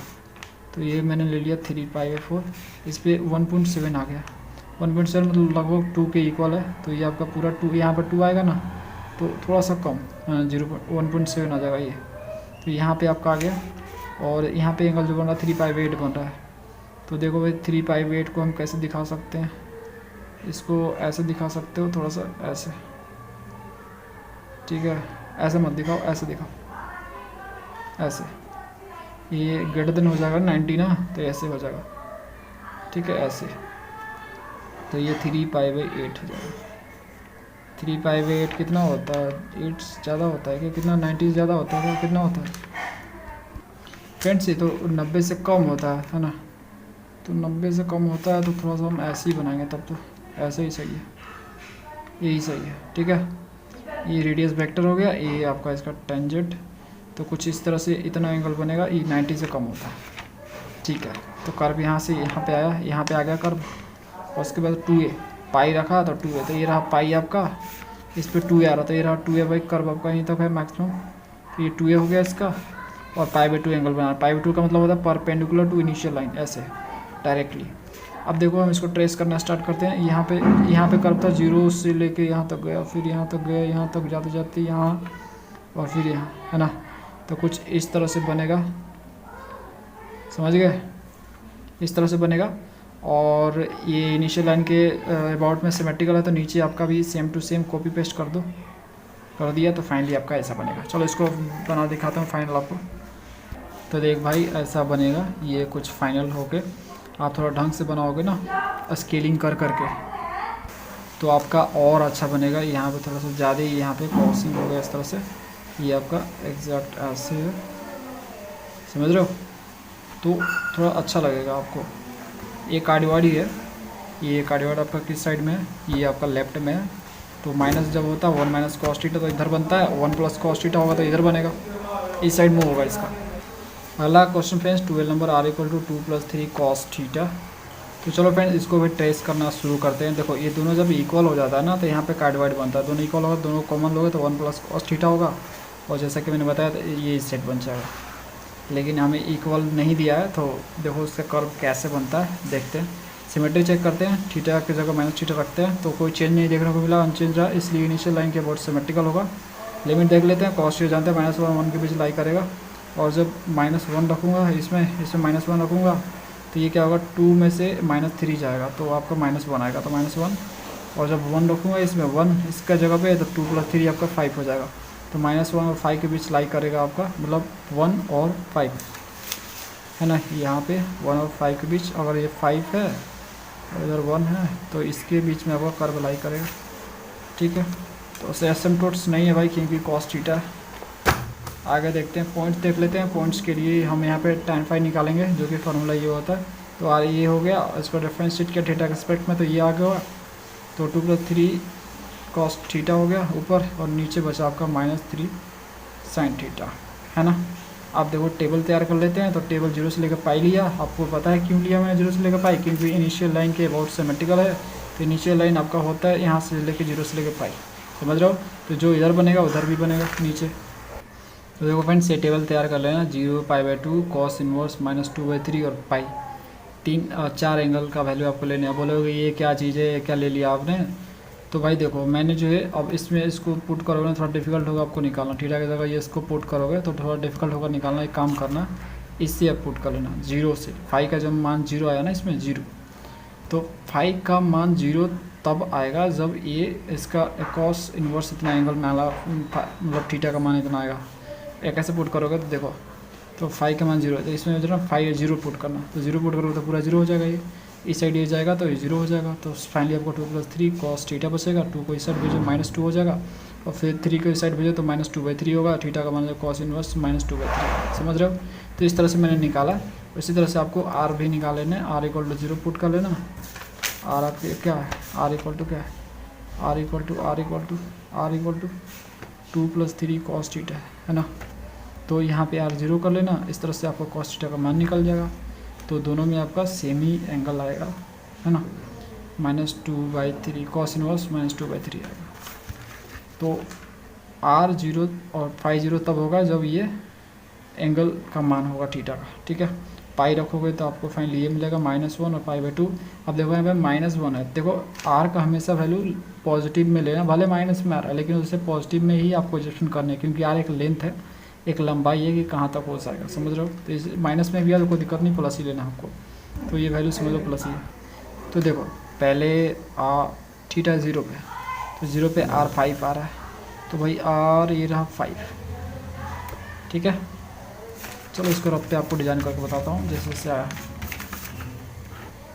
तो ये मैंने ले लिया 3π/4, इस पर 1.7 आ गया। 1.7 मतलब लगभग 2 के इक्वल है, तो ये आपका पूरा 2, यहाँ पर 2 आएगा ना, तो थोड़ा सा कम 1.7 आ जाएगा ये। तो यहाँ पे आपका आ गया, और यहाँ पे एंगल जो बन रहा है 3π/8 बन रहा है। तो देखो भाई 3π/8 को हम कैसे दिखा सकते हैं, इसको ऐसे दिखा सकते हो, थोड़ा सा ऐसे, ठीक है, ऐसे मत दिखाओ, ऐसे दिखाओ, ऐसे, ये ग्रेटर देन हो जाएगा 90 ना, तो ऐसे हो जाएगा, ठीक है, ऐसे। तो ये 3π/8 हो जाएगा। 3π/8 कितना होता है, 8 ज़्यादा होता है कि कितना, 90 ज़्यादा होता है, कितना होता है फ्रेंड्स, ये तो 90 से कम होता है ना, तो 90 से कम होता है, तो थोड़ा सा हम ऐसे ही बनाएंगे, तब तो ऐसे ही सही है, यही सही है, ठीक है। ये रेडियस वेक्टर हो गया, ये आपका इसका टेंजेंट, तो कुछ इस तरह से इतना एंगल बनेगा, ये 90 से कम होता है, ठीक है। तो कर्व यहाँ से यहाँ पे आया, यहाँ पे आ गया कर्व, और उसके बाद 2a पाई रखा तो 2a, तो ये रहा पाई आपका, इस पर 2a आ रहा, तो ये रहा 2a भाई, कर्व आपका यहीं तक है मैक्सिमम, तो ये 2a हो गया इसका, और π/2 एंगल बना। π/2 का मतलब होता है परपेंडिकुलर टू इनिशियल लाइन, ऐसे डायरेक्टली। अब देखो हम इसको ट्रेस करना स्टार्ट करते हैं। यहाँ पे कर्व था, 0 से लेके यहाँ तक गया, फिर यहाँ तक गया, यहाँ तक जाते जाते यहाँ, और फिर यहाँ, है ना। तो कुछ इस तरह से बनेगा, समझ गए, इस तरह से बनेगा। और ये इनिशियल लाइन के अबाउट में सिमेट्रिकल है, तो नीचे आपका भी same to same copy paste कर दिया, तो फाइनली आपका ऐसा बनेगा। चलो इसको बना दिखाता हूँ फाइनल आपको। तो देख भाई ऐसा बनेगा, ये कुछ फाइनल होके आप थोड़ा ढंग से बनाओगे ना, स्केलिंग कर करके, तो आपका और अच्छा बनेगा। यहाँ पे थोड़ा सा ज़्यादा ही यहाँ पे क्रॉसिंग हो गया इस तरह से, ये आपका एग्जैक्ट ऐसे है, समझ रहे हो, तो थोड़ा अच्छा लगेगा आपको। ये कार्डिवाड़ी है, ये कार्डिवाड़ आपका किस साइड में है, ये आपका लेफ्ट में है। तो माइनस जब होता है 1 - cos थीटा, तो इधर बनता है, 1 + cos थीटा होगा तो इधर बनेगा, इस साइड में होगा इसका। अगला question friends 12 number, r = 2 + 3 cos theta. तो चलो फ्रेंड्स इसको भी ट्रेस करना शुरू करते हैं। देखो ये दोनों जब इक्वल हो जाता है ना, तो यहाँ पे कार्डिवाइड बनता है, दोनों इक्वल होगा, दोनों कॉमन लोगे तो 1 + cos थीटा होगा, और जैसा कि मैंने बताया तो ये इस सेट बन जाएगा। लेकिन हमें इक्वल नहीं दिया है, तो देखो उसका कर्व कैसे बनता है देखते हैं। सिमेट्री चेक करते हैं, थीटा की जगह -थीटा रखते हैं, तो कोई चेंज नहीं देखने को मिला, अनचेंज रहा, इसलिए इनिशियल लाइन के अबाउट सिमेट्रिकल होगा। लिमिट देख लेते हैं, cos थीटा जानते हैं -1 1 के बीच लाई करेगा, और जब -1 रखूँगा इसमें -1 रखूँगा, तो ये क्या होगा, 2 में से -3 जाएगा, तो आपका -1 आएगा, तो -1, और जब 1 रखूँगा इसमें 1 इसका जगह पे, तो 2 + 3 आपका 5 हो जाएगा, तो -1 और 5 के बीच लाई करेगा आपका, मतलब 1 और 5 है ना, यहाँ पे 1 और 5 के बीच, अगर ये 5 है और इधर 1 है, तो इसके बीच में आपका कर्व लाई करेगा, ठीक है। तो उसे एसिम्प्टोट्स नहीं है भाई, क्योंकि cos थीटा है। आगे देखते हैं, पॉइंट्स देख लेते हैं। पॉइंट्स के लिए हम यहाँ पे tan phi निकालेंगे, जो कि फार्मूला ये होता है। तो आर ये हो गया, इसको डिफरेंशिएट किया थीटा के रिस्पेक्ट में, तो ये आ गया, तो 2 + 3 cos थीटा हो गया ऊपर, और नीचे बचा आपका -3 sin थीटा, है ना। आप देखो टेबल तैयार कर लेते हैं। तो टेबल 0 से लेकर पाई लिया, आपको पता है क्यों लिया मैंने 0 से लेकर पाई, क्योंकि इनिशियल लाइन के अबाउट सिमेट्रिकल है, तो इनिशियल लाइन आपका होता है यहाँ से लेकर 0 से लेकर पाई, समझ रहे हो। तो जो इधर बनेगा उधर भी बनेगा नीचे। तो देखो फ्रेंड्स ये टेबल तैयार कर लेना, 0 π/2 cos इनवर्स -2/3 और पाई, 4 एंगल का वैल्यू आपको लेने। बोलोगे ये क्या चीज़ है, ये क्या ले लिया आपने। तो भाई देखो मैंने जो है, अब इसमें इसको पुट करोगे ना थोड़ा डिफिकल्ट होगा आपको निकालना, थीटा की जगह ये इसको पुट करोगे तो थोड़ा डिफिकल्ट होगा निकालना। एक काम करना, इससे आप पुट कर लेना 0 से, फाई का जब मान 0 आया ना इसमें 0, तो फाई का मान 0 तब आएगा जब ये इसका cos इनवर्स इतना एंगल में आला, मतलब थीटा का मान इतना आएगा। एक ऐसे पुट करोगे तो देखो, तो फाई का मान 0 है, तो इसमें जो ना फाई 0 पुट करना, तो 0 पुट करोगे तो पूरा 0 हो जाएगा, ये इस साइड ये जाएगा तो ये 0 हो जाएगा। तो फाइनली आपको 2 + 3 cos थीटा बचेगा, 2 को इस साइड भेजो -2 हो जाएगा, और फिर 3 को इस साइड भेजो तो -2/3 होगा, थीटा का मान cos इनवर्स -2/3, समझ रहे हो। तो इस तरह से मैंने निकाला। इसी तरह से आपको r भी निकाल लेना है, r = 0 पुट कर लेना। r क्या है, r = क्या है, r = 2 + 3 cos थीटा है ना। तो यहाँ पे r 0 कर लेना, इस तरह से आपको cos थीटा का मान निकल जाएगा। तो दोनों में आपका सेम ही एंगल आएगा, है ना। -2/3 कॉस इनवर्स -2/3 आएगा। तो R0 और फाई 0 तब होगा जब ये एंगल का मान होगा थीटा का, ठीक है। पाई रखोगे तो आपको फाइनली ये मिलेगा -1 और पाई/2। अब देखो यहाँ पे -1 है, देखो R का हमेशा वैल्यू पॉजिटिव में लेना, भले माइनस में आ रहा है लेकिन उससे पॉजिटिव में ही आपको एडजस्टमेंट करनी है, क्योंकि R एक लेंथ है, एक लंबाई है कि कहाँ तक हो जाएगा, समझ रहे हो। तो इस माइनस में भी है तो कोई दिक्कत नहीं, प्लस ही लेना आपको। तो ये वैल्यू समझ लो प्लस ही है। तो देखो पहले थीटा 0 पे, तो 0 पे R5 आ रहा है, तो भाई R ये रहा 5, ठीक है। चलो इसको रफ पे आपको डिज़ाइन करके बताता हूँ जैसे जैसे आया।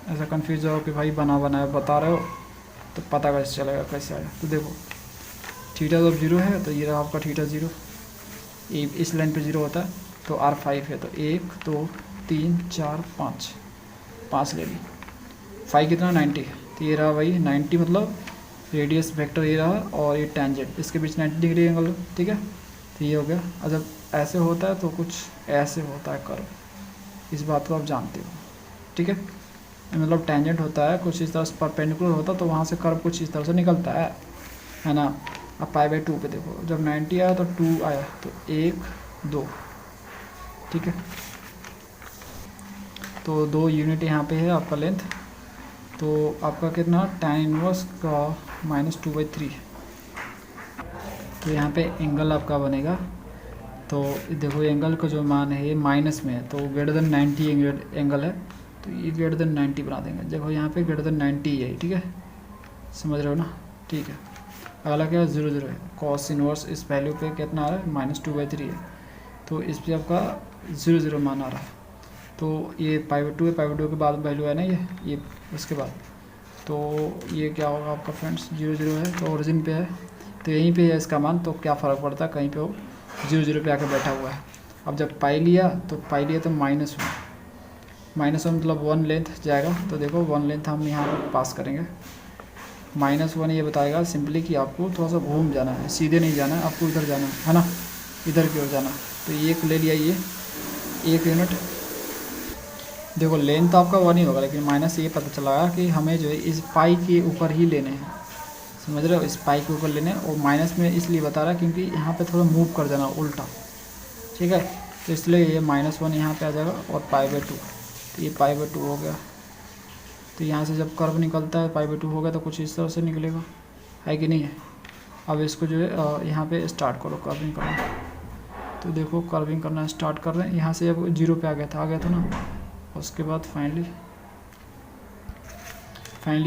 ऐसा कन्फ्यूज हो कि भाई बनाया बता रहे हो तो पता कैसे चलेगा कैसे आया। तो देखो थीटा जब 0 है तो ये रहा आपका थीटा 0, इस लाइन पे 0 होता है, तो R5 है, तो 1 2 3 4 5 ले ली। फाई कितना 90 है, तो ये रहा भाई 90, मतलब रेडियस वेक्टर ये रहा और ये टेंजेंट, इसके बीच 90 डिग्री एंगल, ठीक है। तो ये हो गया। और जब ऐसे होता है तो कुछ ऐसे होता है कर्व, इस बात को आप जानते हो, ठीक है। मतलब टेंजेंट होता है कुछ इस तरह से परपेंडिकुलर होता है, तो वहाँ से कर्व कुछ इस तरह से निकलता है ना। अब पाई/2 पे देखो जब 90 आया तो 2 आया, तो 1 2, ठीक है। तो 2 यूनिट यहाँ पे है आपका लेंथ, तो आपका कितना tan इनवर्स का -2/3। तो यहाँ पे एंगल आपका बनेगा, तो देखो एंगल का जो मान है ये माइनस में है, तो ग्रेटर देन 90 एंगल है, तो ये ग्रेटर देन 90 बना देंगे। देखो यहाँ पे ग्रेटर देन 90 है, ठीक है, समझ रहे हो ना, ठीक है। अगला क्या है 0 0 है, कॉस इनवर्स इस वैल्यू पे कितना आ रहा है -2/3 है, तो इस पर आपका 0 0 मान आ रहा है। तो ये पाई/2 है, पाई/2 के बाद वैल्यू है ना ये उसके बाद, तो ये क्या होगा आपका फ्रेंड्स 0 0 है, तो ओरिजिन पे है, तो यहीं पे है इसका मान, तो क्या फ़र्क पड़ता है कहीं पे हो 0 0 पे आकर बैठा हुआ है। अब जब पाई लिया तो -1 मतलब 1 लेंथ जाएगा, तो देखो 1 लेंथ हम यहाँ पर पास करेंगे। -1 ये बताएगा सिंपली कि आपको थोड़ा सा घूम जाना है, सीधे नहीं जाना है, आपको इधर जाना है ना, इधर की ओर जाना। तो ये ले लिया, ये 1 यूनिट। देखो लेंथ आपका 1 ही होगा, लेकिन माइनस ये पता चला कि हमें जो है इस पाई के ऊपर ही लेने हैं, समझ रहे हो, इस पाई के ऊपर लेने हैं। और माइनस में इसलिए बता रहा है क्योंकि यहाँ पे थोड़ा मूव कर जाना उल्टा, ठीक है। तो इसलिए ये -1 यहाँ पे आ जाएगा और पाई/2, तो ये पाई/2 हो गया। तो यहाँ से जब कर्व निकलता है पाई/2 हो गया तो कुछ इस तरह से निकलेगा, है कि नहीं है। अब इसको जो है यहाँ पे स्टार्ट करो कर्विंग करना, तो देखो कर्विंग करना स्टार्ट कर रहे हैं। यहाँ से अब 0 पे आ गया था ना, उसके बाद फाइनली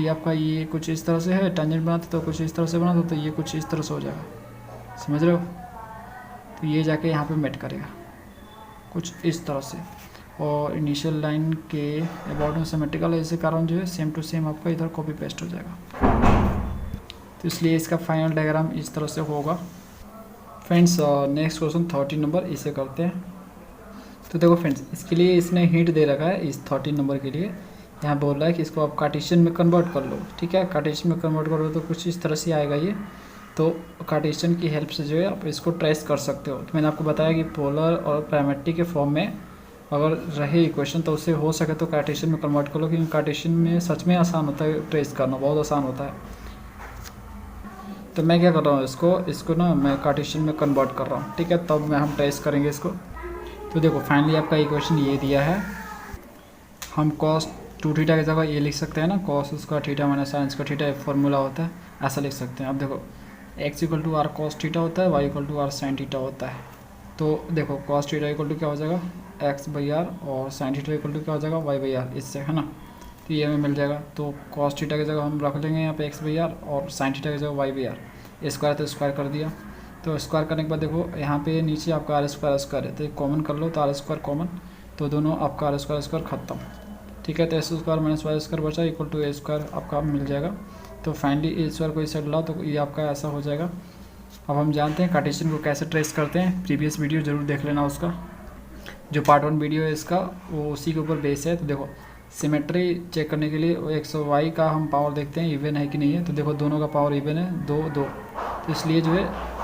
आपका ये कुछ इस तरह से है, टेंजेंट बनाते तो कुछ इस तरह से बनाते तो ये कुछ इस तरह से हो जाएगा, समझ रहे हो। तो ये जाके यहाँ पे मेट करेगा कुछ इस तरह से, और इनिशियल लाइन के अबाउट में सिमेट्रिकल है, इसी कारण जो है सेम टू सेम आपका इधर कॉपी पेस्ट हो जाएगा। तो इसलिए इसका फाइनल डायग्राम इस तरह से होगा। फ्रेंड्स नेक्स्ट क्वेश्चन 13 नंबर, इसे करते हैं। तो देखो फ्रेंड्स इसके लिए इसने हिंट दे रखा है, इस 13 नंबर के लिए यहाँ बोल रहा है कि इसको आप कार्टेशियन में कन्वर्ट कर लो, ठीक है। कार्टेशियन में कन्वर्ट करो तो कुछ इस तरह से आएगा ये, तो कार्टेशियन की हेल्प से जो है आप इसको ट्रेस कर सकते हो। तो मैंने आपको बताया कि पोलर और पैरामेट्रिक के फॉर्म में अगर रहे इक्वेशन तो उससे हो सके तो कार्टेशियन में कन्वर्ट कर लो, क्योंकि कार्टेशियन में सच में आसान होता है, ट्रेस करना बहुत आसान होता है। तो मैं क्या कर रहा हूँ, इसको ना मैं कार्टेशियन में कन्वर्ट कर रहा हूँ, ठीक है, तब मैं हम ट्रेस करेंगे इसको। तो देखो फाइनली आपका इक्वेशन ये दिया है, हम cos 2θ की जगह ये लिख सकते हैं ना, cos उसका थीटा माइनस साइन इसका थीटा फार्मूला होता है, ऐसा लिख सकते हैं। अब देखो x = r cos थीटा होता है, y = r sin थीटा होता है। तो देखो cos थीटा = क्या हो जाएगा x/r और sin थीटा = क्या हो जाएगा y/r, इससे है ना, तो ये हमें मिल जाएगा। तो cos थीटा की जगह हम रख लेंगे यहाँ पे x/r और sin थीटा की जगह y/r, स्क्वायर तो स्क्वायर कर दिया। तो स्क्वायर करने के बाद देखो यहाँ पे नीचे आपका r² है, तो कॉमन कर लो, तो r² कॉमन, तो दोनों आपका r² खत्म, ठीक है। तो s² - y² बचा = a² आपका मिल जाएगा। तो फाइनली a² को इस साइड लाओ तो ये आपका ऐसा हो जाएगा। अब हम जानते हैं कार्टेशियन को कैसे ट्रेस करते हैं, प्रीवियस वीडियो ज़रूर देख लेना, उसका जो पार्ट 1 वीडियो है इसका वो उसी के ऊपर बेस है। तो देखो सिमेट्री चेक करने के लिए x/y का हम पावर देखते हैं इवन है कि नहीं है। तो देखो दोनों का पावर इवन है 2 2, तो इसलिए जो है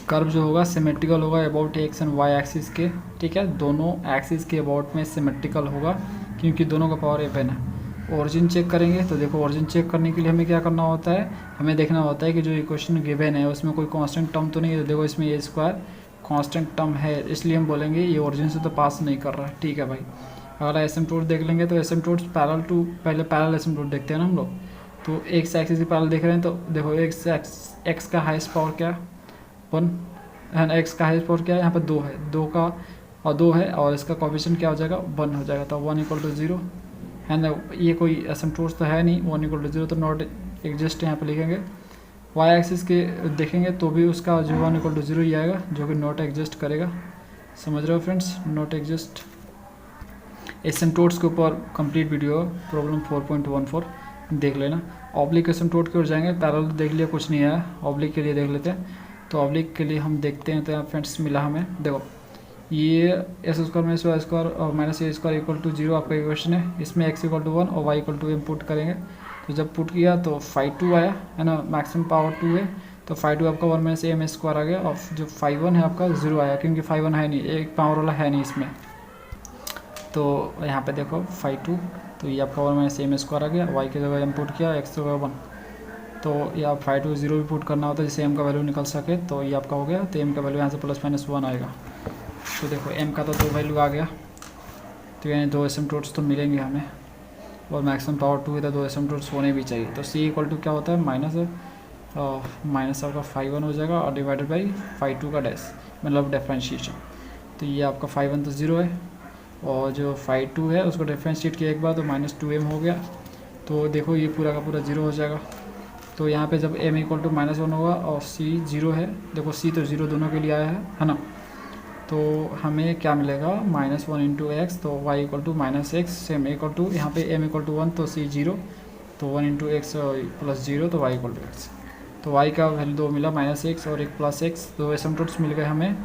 कर्व जो होगा सिमेट्रिकल होगा about x and y axis के, ठीक है, दोनों एक्सिस के अबाउट में सिमेट्रिकल होगा क्योंकि दोनों का पावर इवन है। ओरिजिन चेक करेंगे तो देखो ओरिजिन चेक करने के लिए हमें क्या करना होता है, हमें देखना होता है कि जो इक्वेशन गिवन है उसमें कोई कांस्टेंट टर्म तो नहीं है। तो देखो इसमें ए स्क्वायर कांस्टेंट टर्म है, इसलिए हम बोलेंगे ये ओरिजिन से तो पास नहीं कर रहा है। ठीक है भाई। अगर एसिम्प्टोट देख लेंगे तो एसिम्प्टोट्स पैरेलल टू, पहले पैरेलल एसिम्प्टोट देखते हैं ना हम लोग। तो एक्स एक्सिस से पैरेलल देख रहे हैं तो देखो एक्स का हाईएस्ट पावर क्या है 1 है ना, एक्स का हाईएस्ट पावर क्या है यहाँ पर 2 है, 2 का और 2 है और इसका कोएफिशिएंट क्या हो जाएगा 1 हो जाएगा। तो 1 = 0 है ना, ये कोई एसिम्प्टोट्स तो है नहीं, 1 = 0 तो नॉट एग्जिस्ट यहाँ पे लिखेंगे। वाई एक्सिस के देखेंगे तो भी उसका जो 1 = 0 ही आएगा, जो कि नॉट एग्जिस्ट करेगा। समझ रहे हो फ्रेंड्स, नॉट एग्जिस्ट। एसिम्प्टोट्स के ऊपर कंप्लीट वीडियो प्रॉब्लम 4.14 देख लेना। ऑब्लिक एसिम्प्टोट की ओर जाएंगे, पैरेलल देख लिया कुछ नहीं आया, ऑब्लिक के लिए देख लेते हैं। तो ऑब्लिक के लिए हम देखते हैं, तो यहाँ फ्रेंड्स मिला हमें, देखो ये s square minus y square और माइनस ए स्क्वायर = 0 आपका इक्वेशन है। इसमें x = 1 और y = m पुट करेंगे। तो जब पुट किया तो φ2 आया है ना, मैक्सिमम पावर 2 है तो φ2 आपका 1 - m² आ गया और जो φ1 है आपका 0 आया, क्योंकि φ1 है नहीं, एक पावर वाला है नहीं इसमें। तो यहाँ पे देखो φ2, तो ये आपका 1 - m² आ गया, y की जगह m पुट किया, x की जगह 1। तो ये आप φ2 0 भी पुट करना होता है जिससे m का वैल्यू निकल सके। तो ये आपका हो गया, तो m का वैल्यू यहाँ से ±1 आएगा। तो देखो m का तो 2 वैल्यू आ गया, तो यानी 2 एसिम्प्टोट्स तो मिलेंगे हमें, और मैक्सिमम पावर 2 है तो 2 एसिम्प्टोट्स होने भी चाहिए। तो c = क्या होता है माइनस आपका φ1 हो जाएगा और डिवाइडेड बाई φ2 का डैश, मतलब डिफरेंशिएशन। तो ये आपका φ1 तो 0 है और जो φ2 है उसको डिफरेंशिएट किया एक बार तो -2m हो गया। तो देखो ये पूरा का पूरा 0 हो जाएगा। तो यहाँ पे जब m = -1 होगा और c 0 है, देखो c तो 0 दोनों के लिए आया है ना, तो हमें क्या मिलेगा -1 × x, तो y = -x, सेम यहाँ पे m = 1 तो c 0, तो 1 × x + 0 तो y = x। तो y का वैल्यू 2 मिला -x और एक +x, 2 एसिम्प्टोट्स मिल गए हमें।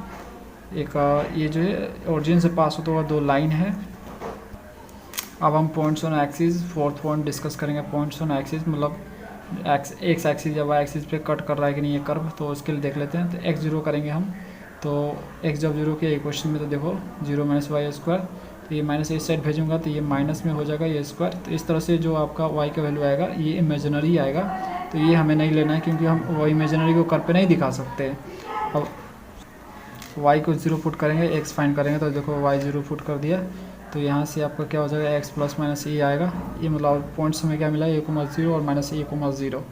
एक ये जो है ओरिजिन से पास होता हुआ 2 लाइन है। अब हम points on axis, fourth point discuss करेंगे। पॉइंट्स ऑन एक्सिस मतलब एक्स एक्सिस या वाई एक्सिस पे कट कर रहा है कि नहीं ये कर्व, तो उसके लिए देख लेते हैं। तो x 0 करेंगे हम, तो x जब 0 किया इक्वेशन में तो देखो 0 - y², तो ये माइनस इस साइड भेजूंगा तो ये माइनस में हो जाएगा ये स्क्वायर। तो इस तरह से जो आपका y का वैल्यू आएगा ये इमेजिनरी आएगा, तो ये हमें नहीं लेना है क्योंकि हम वो इमेजिनरी को कर पे नहीं दिखा सकते। अब y को 0 पुट करेंगे, x फाइंड करेंगे, तो देखो y 0 पुट कर दिया, तो यहाँ से आपका क्या हो जाएगा x ± a आएगा। ये मतलब पॉइंट्स में क्या मिला a, 0 और -a, 0।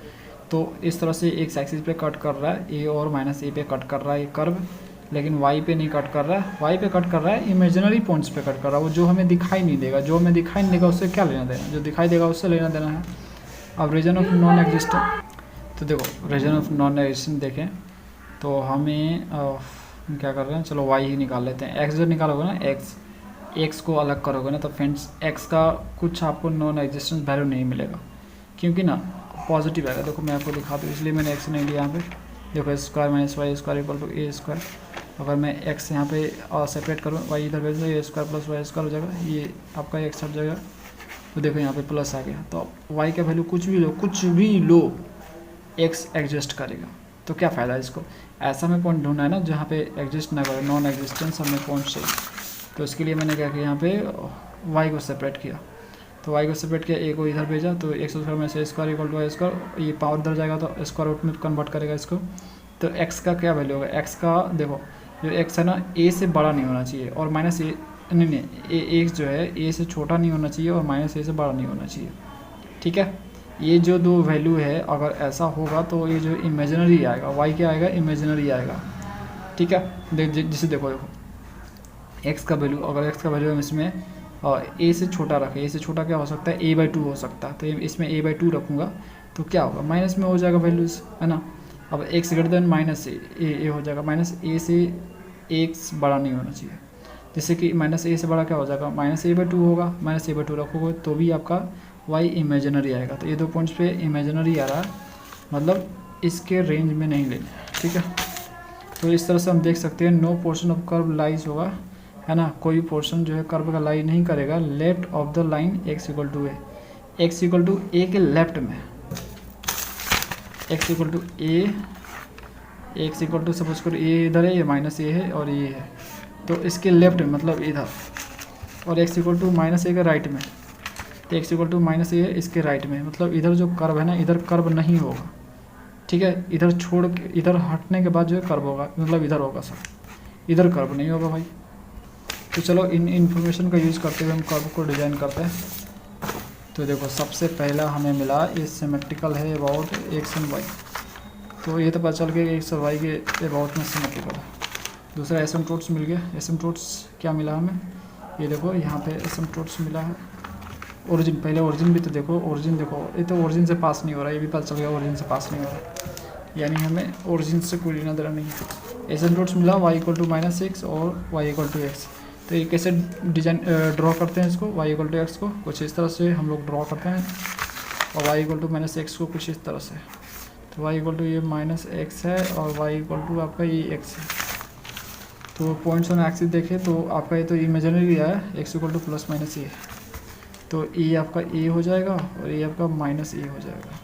तो इस तरह से x एक्सिस पे कट कर रहा है, a और -a पे कट कर रहा है ये कर्व, लेकिन y पे नहीं कट कर रहा है। y पे कट कर रहा है इमेजिनरी पॉइंट्स पे कट कर रहा है, वो जो हमें दिखाई नहीं देगा, जो हमें दिखाई नहीं देगा उससे क्या लेना देना, जो दिखाई देगा उससे लेना देना है। अब रीजन ऑफ नॉन एग्जिस्टेंट, तो देखो रीजन ऑफ नॉन एग्जिस्टेंट देखें तो हमें क्या कर रहे हैं, चलो y ही निकाल लेते हैं। x जो निकालोगे ना, x को अलग करोगे ना, तो फ्रेंड्स x का कुछ आपको नॉन एग्जिस्टेंस वैल्यू नहीं मिलेगा, क्योंकि ना पॉजिटिव आएगा। देखो मैं आपको दिखा दूँ, इसलिए मैंने x नहीं लिया यहाँ पे। देखो x² - y² = a²। अगर मैं x यहाँ पे सेपरेट करूँ, y इधर भेज दो, a² + y² हो जाएगा, ये आपका x हट जाएगा। तो देखो यहाँ पे प्लस आ गया। तो y का वैल्यू कुछ भी लो x एग्जिस्ट करेगा। तो क्या फ़ायदा है इसको, ऐसा में पॉइंट ढूंढना है ना जहाँ पे एग्जिस्ट ना करे, नॉन एग्जिस्टेंस हमें पॉइंट चाहिए। तो इसके लिए मैंने क्या किया, यहाँ पे y को सेपरेट किया। तो y को सेपरेट किया, a को इधर भेजा, तो x² - a² = y², ये पावर इधर जाएगा तो स्क्वायर रूट में कन्वर्ट करेगा इसको। तो x का क्या वैल्यू होगा, x का देखो जो x है ना a से बड़ा नहीं होना चाहिए और -a नहीं x जो है a से छोटा नहीं होना चाहिए और -a से बड़ा नहीं होना चाहिए। ठीक है, ये जो दो वैल्यू है अगर ऐसा होगा तो ये जो इमेजिनरी आएगा, y क्या आएगा, इमेजिनरी आएगा। ठीक है, जिसे देखो x का वैल्यू, अगर x का वैल्यू हम इसमें a से छोटा रखें, a से छोटा क्या हो सकता है, a/2 हो सकता है। तो इसमें a/2 रखूँगा तो क्या होगा, माइनस में हो जाएगा वैल्यूज़, है ना। अब x > -a हो जाएगा, -a से x बड़ा नहीं होना चाहिए, जैसे कि -a से बड़ा क्या हो जाएगा, -a/2 होगा। -a/2 रखोगे तो भी आपका y इमेजिनरी आएगा। तो ये 2 पॉइंट्स पे इमेजिनरी आ रहा है, मतलब इसके रेंज में नहीं लेना। ठीक है, तो इस तरह से हम देख सकते हैं no portion of curve lies होगा, है ना, कोई पोर्शन जो है कर्व का लाई नहीं करेगा left of the line x = a, x = a के लेफ्ट में, x = a, x = सपोज करो a इधर है, ये -a है और ये है, तो इसके लेफ्ट में मतलब इधर, और x = -a के राइट में। तो x इक्वल टू माइनस ए इसके राइट में, मतलब इधर जो कर्व है ना, इधर कर्व नहीं होगा, ठीक है, इधर छोड़ के इधर हटने के बाद जो है कर्व होगा, मतलब इधर होगा सर, इधर कर्व नहीं होगा भाई। तो चलो इन इन्फॉर्मेशन का यूज़ करते हुए हम कर्व को डिज़ाइन करते हैं। तो देखो सबसे पहला हमें मिला ये सिमेट्रिकल है अबाउट एक्स एंड वाई, तो ये तो पता चल गया एक्स और वाई के अबाउट में सिमेट्रिकल है। दूसरा एसिम्पटोट्स मिल गया। एसिम्पटोट्स क्या मिला हमें, ये देखो यहाँ पे एसिम्पटोट्स मिला है। ओरिजिन, पहले ओरिजिन भी तो देखो, ओरिजिन देखो, ये तो ओरिजिन से पास नहीं हो रहा है, ये भी पता चल गया ओरिजिन से पास नहीं हो रहा है, यानी हमें ओरिजिन से कोई लेना देना नहीं है। एसिम्पटोट्स मिला y equal to minus x और वाई इक्वल टू एक्स। तो ये कैसे डिजाइन ड्रॉ करते हैं इसको, वाई इक्वल टू एक्स को कुछ इस तरह से हम लोग ड्रॉ करते हैं, और y equal to minus x को कुछ इस तरह से। तो वाई इक्वल टू ये माइनस एक्स है और वाई इक्वल टू आपका ये एक्स है। तो पॉइंट्स ऑन एक्सिस देखें तो आपका ये तो इमेजिनरी है, x equal to plus minus a, तो ए आपका ए हो जाएगा और ए आपका माइनस ए हो जाएगा,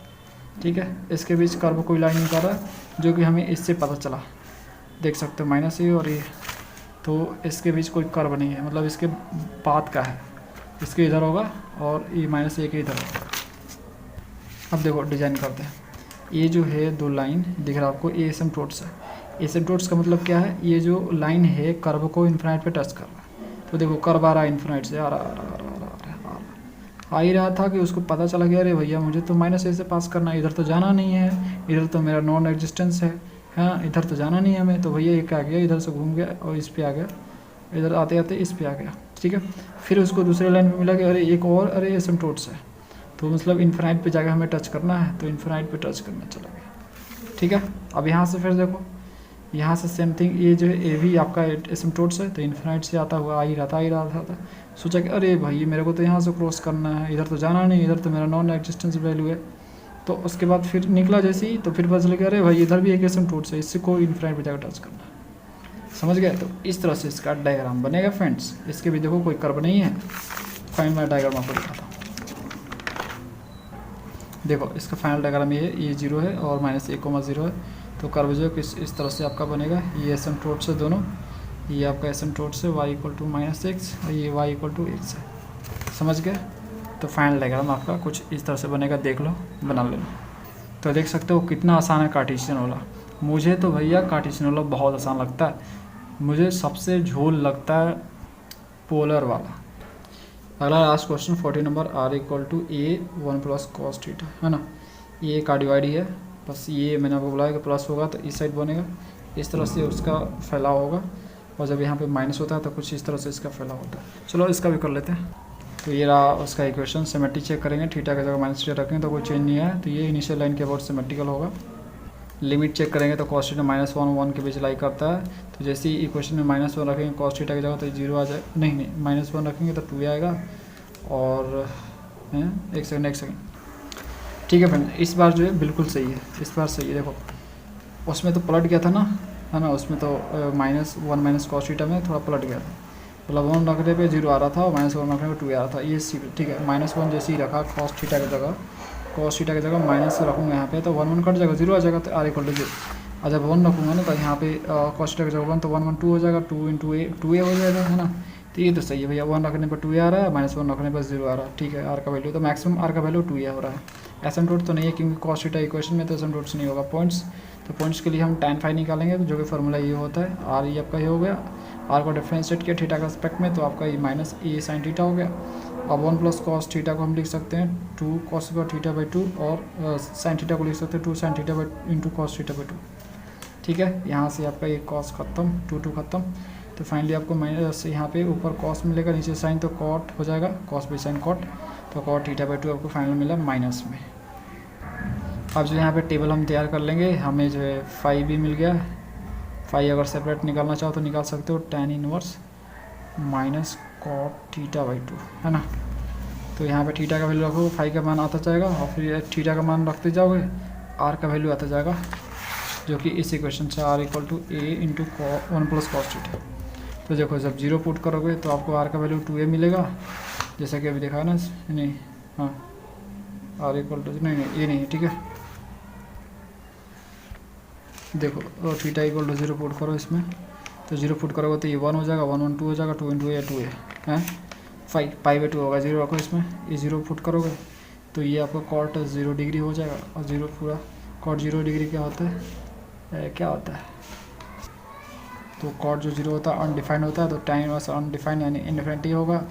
ठीक है। इसके बीच कर्व कोई लाइन नहीं कर रहा है, जो कि हमें इससे पता चला, देख सकते हो माइनस ए और ए, तो इसके बीच कोई कर्व नहीं है, मतलब इसके पाथ का है, इसके इधर होगा और ये माइनस ए के इधर होगा। अब देखो डिजाइन करते हैं। ये जो है दो लाइन दिख रहा है आपको, ये एसिम्पटोट्स है। एसिम्पटोट्स का मतलब क्या है, ये जो लाइन है कर्व को इन्फिनाइट पे टच कर रहा है। तो देखो कर्व आ रहा है इन्फिनाइट से, आ ही रहा था कि उसको पता चला गया अरे भैया मुझे तो माइनस ए से पास करना है, इधर तो जाना नहीं है, इधर तो मेरा नॉन एग्जिस्टेंस है, हाँ इधर तो जाना नहीं है हमें। तो भैया एक आ गया, इधर से घूम गया और इस पे आ गया, इधर आते आते इस पे आ गया, ठीक है। फिर उसको दूसरे लाइन में मिला कि अरे एक और, अरे एसिम्पटोट्स है, तो मतलब इन्फिनाइट पे जाकर हमें टच करना है, तो इन्फिनाइट पे टच करना चला गया, ठीक है। अब यहाँ से फिर देखो, यहाँ से सेम थिंग, ये जो है ए भी आपका एसिम्पटोट्स है, तो इन्फिनाइट से आता हुआ आ ही रहा था। सोचा कि अरे भाई मेरे को तो यहाँ से क्रॉस करना है, इधर तो जाना नहीं, इधर तो मेरा नॉन एग्जिस्टेंस वैल्यू है। तो उसके बाद फिर निकला जैसे ही, तो फिर पता चला कि अरे भाई इधर भी एक एसिम्पटोट्स है, इससे कोई इन्फिनाइट पे जाकर टच करना है, समझ गए। तो इस तरह से इसका डायग्राम बनेगा फ्रेंड्स। इसके भी देखो कोई कर्व नहीं है, फाइनल डायग्राम आपको दिखाता हूँ। देखो इसका फाइनल डायग्राम ये 0 है और माइनस ए कोमा 0 है। तो कर्व जो है इस तरह से आपका बनेगा। ये एसिम्पटोट्स है दोनों, ये आपका एसिम्पटोट्स है y equal to minus x और ये वाई इक्वल टू एक्स है, समझ गए। तो फाइनल डायग्राम आपका कुछ इस तरह से बनेगा, देख लो बना लेना। तो देख सकते हो कितना आसान है कार्टेशियन वाला। मुझे तो भैया कार्टेशियन वाला बहुत आसान लगता है, मुझे सबसे झोल लगता है पोलर वाला। अगला last question 40 number, r equal to a 1 plus cos theta, है ना। ये का डिवाइड ही है, बस ये मैंने आपको बोला है कि प्लस होगा तो इस साइड बनेगा, इस तरह से उसका फैलाव होगा, और जब यहाँ पे माइनस होता है तो कुछ इस तरह से इसका फैलाव होता है। चलो इसका भी कर लेते हैं। तो ये रहा उसका इक्वेशन। सिमेट्री चेक करेंगे, थीटा की जगह माइनस थीटा रखेंगे तो कोई चेंज नहीं है, तो ये इनिशियल लाइन के अबाउट सिमेट्रिकल होगा। लिमिट चेक करेंगे तो कॉस थीटा -1 के बीच लाई करता है, तो जैसे ही इक्वेशन में -1 रखेंगे कॉस थीटा की जगह तो 0 आ जाए, नहीं -1 रखेंगे तो 2 आएगा। और एक सेकंड, ठीक है फ्रेंड, इस बार जो है बिल्कुल सही है, इस बार सही है। देखो उसमें तो पलट गया था ना, है ना, उसमें तो -1 माइनस कॉस थीटा में थोड़ा पलट गया था, मतलब 1 रखने पे 0 आ रहा था और -1 रखने पे 2 आ रहा था, ये ठीक है। -1 जैसे ही रखा कॉस थीटा की जगह माइनस रखूँगा यहाँ पे तो 1 कट जाएगा, 0 आ जाएगा, तो आर इक्वल टू 0। और जब 1 रखूँगा ना तो यहाँ पे कॉस थीटा की जगह 1 तो 1 1 2 हो जाएगा, 2 इंटू ए 2a हो जाएगा, है ना। तो ये तो सही है भैया, 1 रखने पर 2a आ रहा है, -1 रखने पर 0 आ रहा है, ठीक है। आर का वैल्यू तो मैक्सिमम आर का वैल्यू 2a हो रहा है। एसिम्पटोट तो नहीं है क्योंकि कॉस थीटा इक्वेशन में तो एसिम्पटोट्स नहीं होगा। पॉइंट्स, तो पॉइंट्स के लिए हम tan फाई निकालेंगे, जो कि फार्मूला ये होता है, आर ये आपका ये हो गया, आर को डिफ्रेंशिएट किया थीटा का एस्पेक्ट में तो आपका ये माइनस ए साइन थीटा हो गया। अब 1 प्लस कॉस थीटा को हम लिख सकते हैं 2 कॉस थीटा बाई 2, और साइन थीटा को लिख सकते हैं 2 sine theta by into cos theta by 2, ठीक है। यहाँ से आपका ये कॉस खत्म, 2 खत्म, तो फाइनली आपको माइनस यहाँ पे ऊपर कॉस मिलेगा, नीचे साइन तो कॉट हो जाएगा, कॉस बाई साइन कॉट, तो कॉट थीटा बाई 2 आपको फाइनल मिला माइनस में। अब जो यहाँ पे टेबल हम तैयार कर लेंगे, हमें जो है फाई भी मिल गया। फाई अगर सेपरेट निकालना चाहो तो निकाल सकते हो, tan inverse minus cot theta by 2, है ना। तो यहाँ पे थीटा का वैल्यू रखो, फाई का मान आता जाएगा, और फिर थीटा का मान रखते जाओगे, आर का वैल्यू आता जाएगा, जो कि इस इक्वेशन से r equal to a into 1 plus cos theta. तो देखो जब 0 पुट करोगे तो आपको आर का वैल्यू 2a मिलेगा, जैसा कि अभी देखा है ना, नहीं हाँ आर इक्वल टू नहीं ये नहीं, ठीक है। देखो थीटा इक्वल टू 0 पुट करो इसमें, तो 0 पुट करोगे तो ये 1 हो जाएगा, 1 1 2 हो जाएगा, 2 इंटू ए 2a है। पाई/2 होगा, 0 रखो इसमें, ये 0 पुट करोगे तो ये आपका कॉट 0 डिग्री हो जाएगा। और 0 पूरा कॉट 0 डिग्री क्या होता है, क्या होता है, तो कॉट जो 0 होता है अनडिफाइंड होता है, तो tan इनवर्स अनडिफाइंड यानी इन्फिनिटी होगा,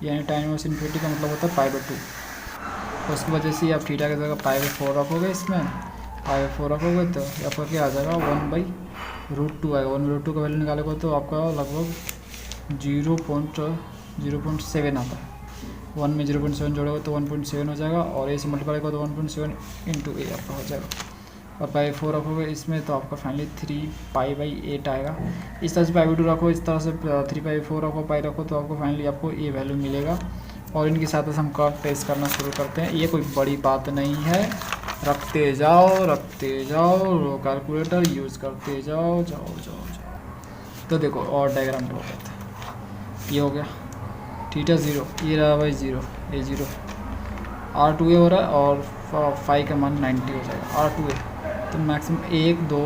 यानी tan इनवर्स इन्फिनिटी का मतलब होता है पाई/2। उसकी वजह से आप थीटा की जगह पाई/4 रखोगे, इसमें पाई/4 रखोगे तो आपका क्या आ जाएगा 1/√2 आएगा। 1/√2 का वैल्यू निकालेगा तो आपका लगभग 0.7 आता है। 1 में 0.7 जोड़ेगा तो 1.7 हो जाएगा, और ए से मल्टीप्लाई करो तो 1.7 इंटू ए आपका हो जाएगा। और पाई/4 रखोगे इसमें तो आपका फाइनली 3π/8 आएगा। इस तरह से पाई/2 रखो, इस तरह से 3π/4 रखो, पाई रखो, तो आपको फाइनली आपको ए वैल्यू मिलेगा। और इनके साथ हम कर्व टेस्ट करना शुरू करते हैं। ये कोई बड़ी बात नहीं है, रखते जाओ कैलकुलेटर यूज़ करते जाओ। तो देखो और डायग्राम ड्रॉ करते हैं। ये हो गया थीटा 0, ये रहा भाई 0, ये 0 R2A हो रहा है, और फाई का मान 90 हो जाएगा R2A। तो मैक्सिमम 1 2,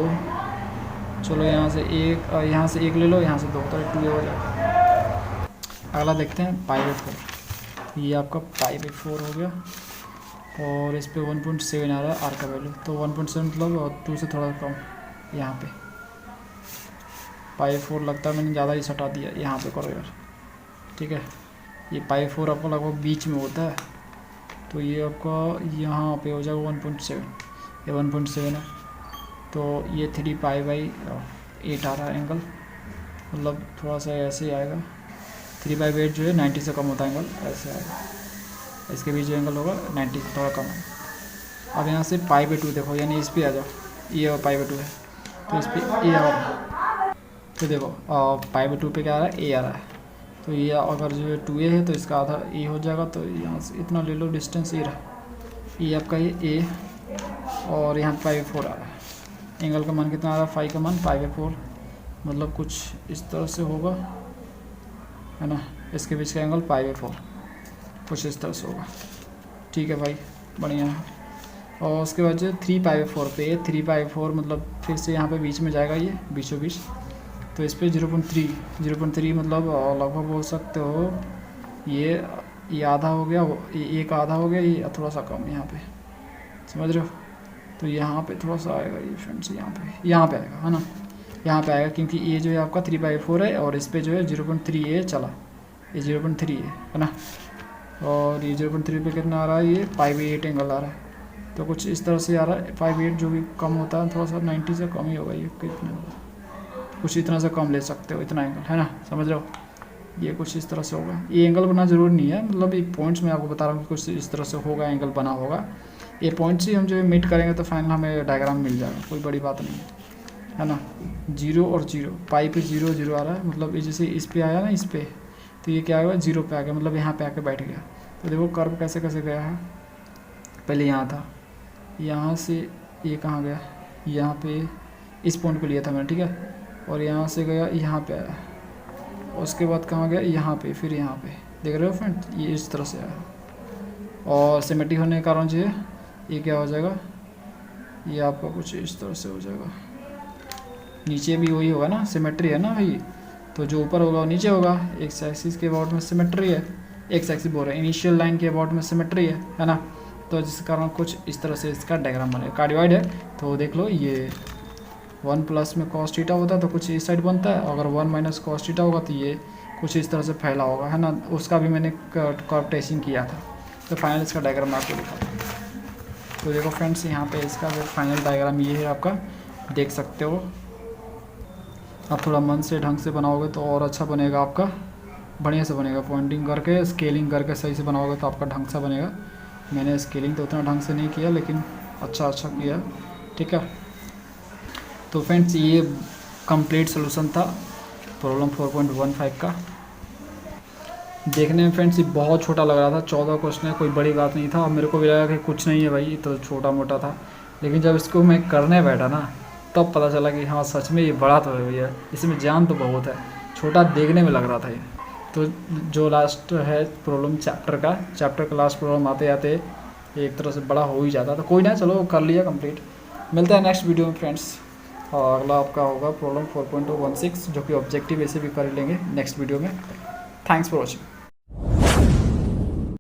चलो यहाँ से 1 ले लो, यहाँ से 2, तो 2A हो जाएगा। अगला देखते हैं पाई/4। ये आपका पाई/4 हो गया, और इस पे 1.7 आ रहा है आर का वैल्यू, तो 1.7 मतलब और 2 से थोड़ा कम। यहाँ पे पाई/4 लगता है मैंने ज़्यादा ही सटा दिया, यहाँ पे करो यार, ठीक है। ये पाई/4 आपको लगभग बीच में होता है, तो ये आपका यहाँ पे हो जाएगा 1.7, ये 1.7 है, तो ये 3π/8 आ रहा है एंगल, मतलब थोड़ा सा ऐसे ही आएगा। 3π/8 जो है 90 से कम होता है एंगल, ऐसे आएगा। इसके बीच जो एंगल होगा 90 से थोड़ा कम है। अब यहाँ से पाई/2 देखो, यानी इस पर आ जाओ, ये पाई/2 है तो इस पर ए आ रहा है, तो देखो पाई/2 पे क्या आ रहा है, ए आ रहा है, तो ये अगर जो है 2a है तो इसका आधा ए हो जाएगा। तो यहाँ से इतना ले लो डिस्टेंस, ये रहा ये आपका ये ए, और यहाँ पाई/4 आ रहा है। एंगल का मान कितना आ रहा है, फाई का मान पाई/4, मतलब कुछ इस तरह से होगा, है ना। इसके बीच का एंगल पाई/4 कुछ इस तरह से होगा, ठीक है भाई, बढ़िया है। और उसके बाद जो 3π/4 पे 3π/4 मतलब फिर से यहाँ पे बीच में जाएगा, ये बीचों बीच, तो इस पर 0.3 मतलब लगभग बोल सकते हो ये आधा हो गया, ये एक आधा हो गया, ये थोड़ा सा कम यहाँ पे, समझ रहे हो। तो यहाँ पे थोड़ा सा आएगा ये फ्रेंड्स, यहाँ पे आएगा, है ना, यहाँ पे आएगा, क्योंकि ये जो है आपका 3π/4 है, और इस पे जो है 0.3a चला, ये 0.3 है ना। और ये 0.3 पे कितना आ रहा है, ये पाई/8 एंगल आ रहा है, तो कुछ इस तरह से आ रहा है। पाई/8 जो भी कम होता है थोड़ा सा 90 से कम ही होगा, ये कितना कुछ इतना से कम ले सकते हो, इतना एंगल, है ना, समझ रहे हो। ये कुछ इस तरह से होगा, ये एंगल बना ज़रूरी नहीं है, मतलब ये पॉइंट्स में आपको बता रहा हूँ कि कुछ इस तरह से होगा, एंगल बना होगा। ये पॉइंट्स ही हम जो मीट करेंगे तो फाइनल हमें डायग्राम मिल जाएगा, कोई बड़ी बात नहीं है ना। 0 और 0, पाई पे 0 0 आ रहा है, मतलब ये जैसे इस पे आया ना, इस पे, तो ये क्या होगा 0 पे आ गया, मतलब यहाँ पे आके बैठ गया। तो देखो कर्व कैसे कैसे गया है, पहले यहाँ था, यहाँ से ये कहाँ गया, यहाँ पे इस पॉइंट पे लिया था मैंने, ठीक है, और यहाँ से गया यहाँ पे आया, उसके बाद कहाँ गया, यहाँ पे, फिर यहाँ पे, देख रहे हो फ्रेंड, ये इस तरह से आया। और सिमेट्रिक होने के कारण जो है ये क्या हो जाएगा, ये आपका कुछ इस तरह से हो जाएगा, नीचे भी वही होगा ना, सिमेट्री है ना भाई, तो जो ऊपर होगा वो नीचे होगा। एक्स एक्सिस के अबाउट में सिमेट्री है, एक्स एक्सिस बोल रहे हैं, इनिशियल लाइन के अबाउट में सिमेट्री है ना, तो जिस कारण कुछ इस तरह से इसका डायग्राम बनेगा। कार्डियोइड है तो देख लो, ये 1 प्लस में cos थीटा होता है तो कुछ इस साइड बनता है, अगर 1 माइनस cos थीटा होगा तो ये कुछ इस तरह से फैला होगा, है ना। उसका भी मैंने कार्टेशियन किया था, तो फाइनल इसका डायग्राम आपको दिखाता हूँ। तो देखो फ्रेंड्स, यहाँ पे इसका जो फाइनल डायग्राम ये है आपका, देख सकते हो। आप थोड़ा मन से ढंग से बनाओगे तो और अच्छा बनेगा आपका, बढ़िया से बनेगा, पॉइंटिंग करके स्केलिंग करके सही से बनाओगे तो आपका ढंग से बनेगा। मैंने स्केलिंग तो उतना ढंग से नहीं किया, लेकिन अच्छा किया, ठीक है। तो फ्रेंड्स, ये कंप्लीट सोल्यूशन था प्रॉब्लम 4.15 का। देखने में फ्रेंड्स ये बहुत छोटा लग रहा था, 14 क्वेश्चन है, कोई बड़ी बात नहीं था, और मेरे को भी लगा कि कुछ नहीं है भाई, तो छोटा मोटा था, लेकिन जब इसको मैं करने बैठा ना, तब पता चला कि हाँ सच में ये बड़ा तो है भैया, इसमें जान तो बहुत है, छोटा देखने में लग रहा था ये। तो जो लास्ट है प्रॉब्लम चैप्टर का लास्ट प्रॉब्लम आते आते एक तरह से बड़ा हो ही जाता, तो कोई ना, चलो कर लिया कंप्लीट। मिलता है नेक्स्ट वीडियो में फ्रेंड्स, और अगला आपका होगा प्रॉब्लम 4.16, जो कि ऑब्जेक्टिव ऐसे भी कर लेंगे नेक्स्ट वीडियो में। Thanks for watching.